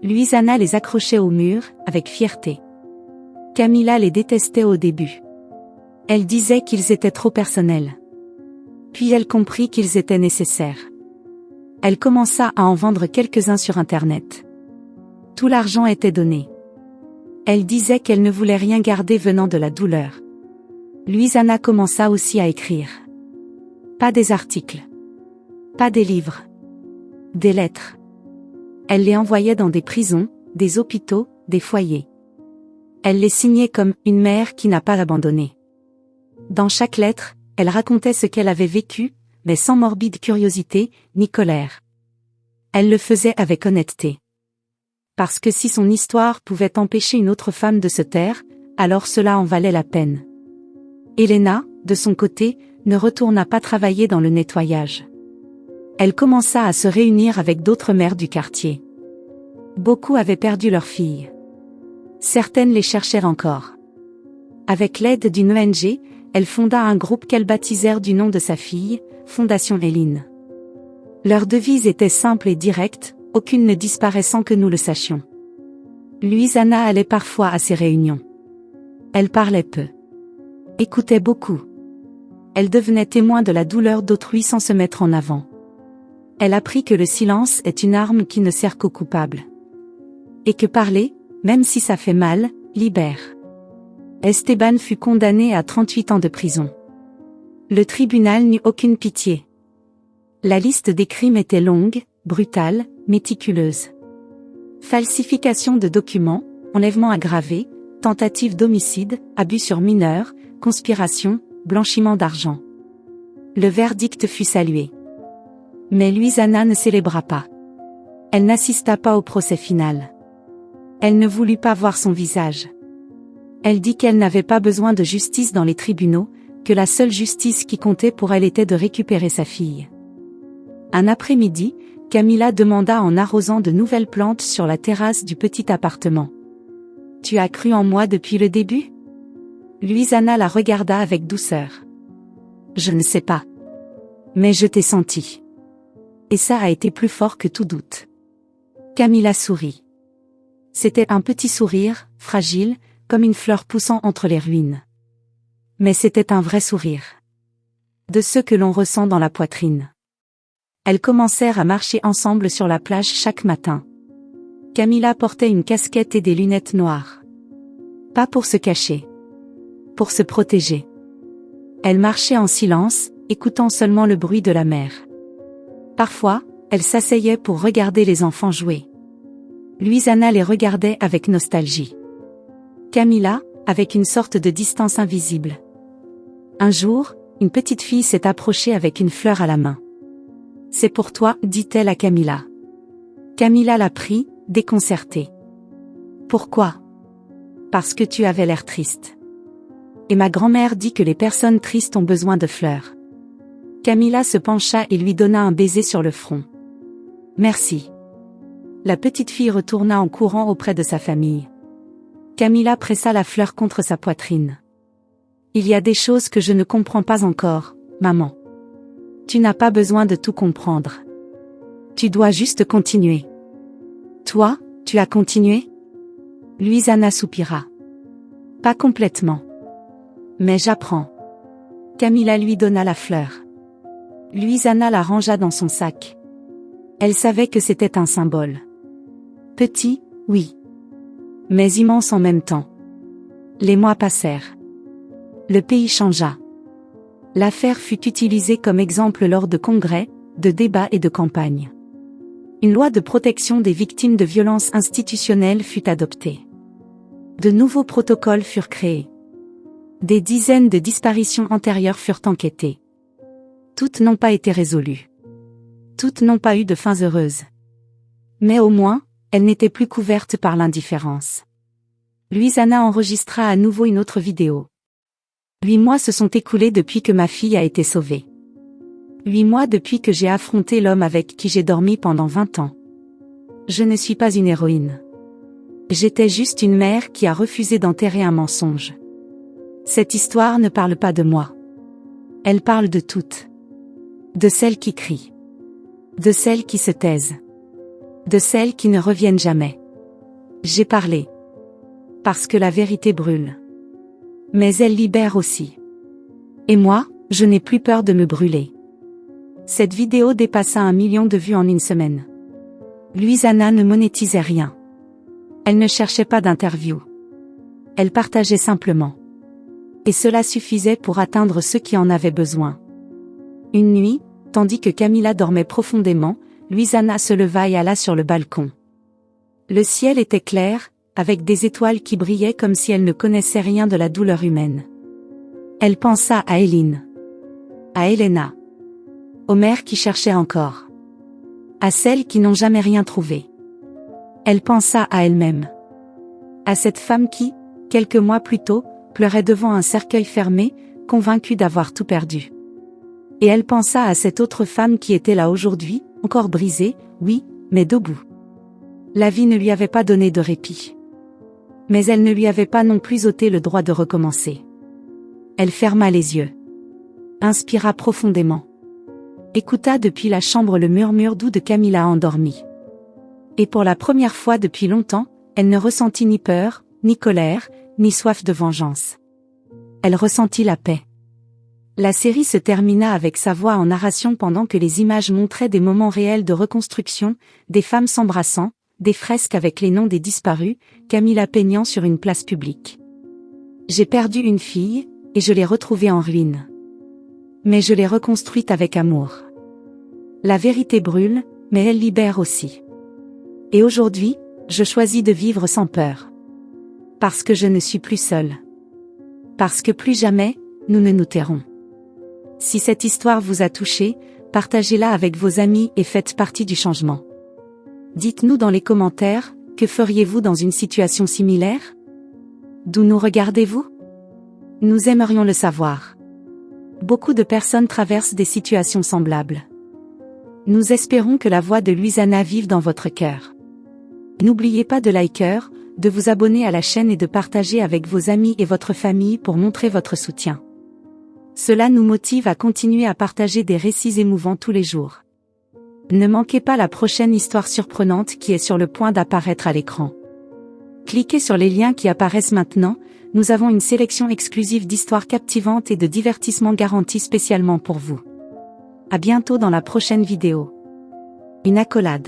Louisanna les accrochait au mur, avec fierté. Camilla les détestait au début. Elle disait qu'ils étaient trop personnels. Puis elle comprit qu'ils étaient nécessaires. Elle commença à en vendre quelques-uns sur Internet. Tout l'argent était donné. Elle disait qu'elle ne voulait rien garder venant de la douleur. Louisanna commença aussi à écrire. Pas des articles. Pas des livres. Des lettres. Elle les envoyait dans des prisons, des hôpitaux, des foyers. Elle les signait comme « une mère qui n'a pas abandonné ». Dans chaque lettre, elle racontait ce qu'elle avait vécu, mais sans morbide curiosité, ni colère. Elle le faisait avec honnêteté. Parce que si son histoire pouvait empêcher une autre femme de se taire, alors cela en valait la peine. Elena, de son côté, ne retourna pas travailler dans le nettoyage. Elle commença à se réunir avec d'autres mères du quartier. Beaucoup avaient perdu leurs filles. Certaines les cherchèrent encore. Avec l'aide d'une ONG, elle fonda un groupe qu'elle baptisèrent du nom de sa fille, Fondation Eileen. Leur devise était simple et directe, aucune ne disparaît sans que nous le sachions. Louisanna allait parfois à ces réunions. Elle parlait peu. Écoutait beaucoup. Elle devenait témoin de la douleur d'autrui sans se mettre en avant. Elle apprit que le silence est une arme qui ne sert qu'aux coupables. Et que parler, même si ça fait mal, libère. Esteban fut condamné à 38 ans de prison. Le tribunal n'eut aucune pitié. La liste des crimes était longue, brutale, méticuleuse. Falsification de documents, enlèvement aggravé, tentative d'homicide, abus sur mineurs, conspiration, blanchiment d'argent. Le verdict fut salué. Mais Louisanna ne célébra pas. Elle n'assista pas au procès final. Elle ne voulut pas voir son visage. Elle dit qu'elle n'avait pas besoin de justice dans les tribunaux, que la seule justice qui comptait pour elle était de récupérer sa fille. Un après-midi, Camilla demanda en arrosant de nouvelles plantes sur la terrasse du petit appartement. « Tu as cru en moi depuis le début ?» Louisanna la regarda avec douceur. « Je ne sais pas. Mais je t'ai senti. Et ça a été plus fort que tout doute. » Camilla sourit. C'était un petit sourire, fragile, comme une fleur poussant entre les ruines. Mais c'était un vrai sourire. De ceux que l'on ressent dans la poitrine. Elles commencèrent à marcher ensemble sur la plage chaque matin. Camilla portait une casquette et des lunettes noires. Pas pour se cacher. Pour se protéger. Elle marchait en silence, écoutant seulement le bruit de la mer. Parfois, elle s'asseyait pour regarder les enfants jouer. Louisanna les regardait avec nostalgie. Camilla, avec une sorte de distance invisible. Un jour, une petite fille s'est approchée avec une fleur à la main. « C'est pour toi, dit-elle à Camilla. » Camilla la prit, déconcertée. « Pourquoi ? » « Parce que tu avais l'air triste. Et ma grand-mère dit que les personnes tristes ont besoin de fleurs. » Camilla se pencha et lui donna un baiser sur le front. « Merci. » La petite fille retourna en courant auprès de sa famille. Camilla pressa la fleur contre sa poitrine. « Il y a des choses que je ne comprends pas encore, maman. Tu n'as pas besoin de tout comprendre. Tu dois juste continuer. » « Toi, tu as continué ?» Louisanna soupira. « Pas complètement. Mais j'apprends. » Camilla lui donna la fleur. Louisanna la rangea dans son sac. Elle savait que c'était un symbole. Petit, oui. Mais immense en même temps. Les mois passèrent. Le pays changea. L'affaire fut utilisée comme exemple lors de congrès, de débats et de campagnes. Une loi de protection des victimes de violences institutionnelles fut adoptée. De nouveaux protocoles furent créés. Des dizaines de disparitions antérieures furent enquêtées. Toutes n'ont pas été résolues. Toutes n'ont pas eu de fins heureuses. Mais au moins, elles n'étaient plus couvertes par l'indifférence. Louisanna enregistra à nouveau une autre vidéo. 8 mois se sont écoulés depuis que ma fille a été sauvée. 8 mois depuis que j'ai affronté l'homme avec qui j'ai dormi pendant 20 ans. Je ne suis pas une héroïne. J'étais juste une mère qui a refusé d'enterrer un mensonge. Cette histoire ne parle pas de moi. Elle parle de toutes. De celles qui crient. De celles qui se taisent. De celles qui ne reviennent jamais. J'ai parlé. Parce que la vérité brûle. Mais elle libère aussi. Et moi, je n'ai plus peur de me brûler. Cette vidéo dépassa 1 million de vues en une semaine. Louisanna ne monétisait rien. Elle ne cherchait pas d'interview. Elle partageait simplement. Et cela suffisait pour atteindre ceux qui en avaient besoin. Une nuit, tandis que Camilla dormait profondément, Louisanna se leva et alla sur le balcon. Le ciel était clair, avec des étoiles qui brillaient comme si elle ne connaissait rien de la douleur humaine. Elle pensa à Eileen. À Elena. Aux mères qui cherchaient encore. À celles qui n'ont jamais rien trouvé. Elle pensa à elle-même. À cette femme qui, quelques mois plus tôt, pleurait devant un cercueil fermé, convaincue d'avoir tout perdu. Et elle pensa à cette autre femme qui était là aujourd'hui, encore brisée, oui, mais debout. La vie ne lui avait pas donné de répit. Mais elle ne lui avait pas non plus ôté le droit de recommencer. Elle ferma les yeux. Inspira profondément. Écouta depuis la chambre le murmure doux de Camilla endormie. Et pour la première fois depuis longtemps, elle ne ressentit ni peur, ni colère, ni soif de vengeance. Elle ressentit la paix. La série se termina avec sa voix en narration pendant que les images montraient des moments réels de reconstruction, des femmes s'embrassant, des fresques avec les noms des disparus, Camilla peignant sur une place publique. J'ai perdu une fille, et je l'ai retrouvée en ruine. Mais je l'ai reconstruite avec amour. La vérité brûle, mais elle libère aussi. Et aujourd'hui, je choisis de vivre sans peur. Parce que je ne suis plus seule. Parce que plus jamais, nous ne nous tairons. Si cette histoire vous a touché, partagez-la avec vos amis et faites partie du changement. Dites-nous dans les commentaires, que feriez-vous dans une situation similaire? D'où nous regardez-vous? Nous aimerions le savoir. Beaucoup de personnes traversent des situations semblables. Nous espérons que la voix de Luisana vive dans votre cœur. N'oubliez pas de liker, de vous abonner à la chaîne et de partager avec vos amis et votre famille pour montrer votre soutien. Cela nous motive à continuer à partager des récits émouvants tous les jours. Ne manquez pas la prochaine histoire surprenante qui est sur le point d'apparaître à l'écran. Cliquez sur les liens qui apparaissent maintenant, nous avons une sélection exclusive d'histoires captivantes et de divertissements garantis spécialement pour vous. À bientôt dans la prochaine vidéo. Une accolade.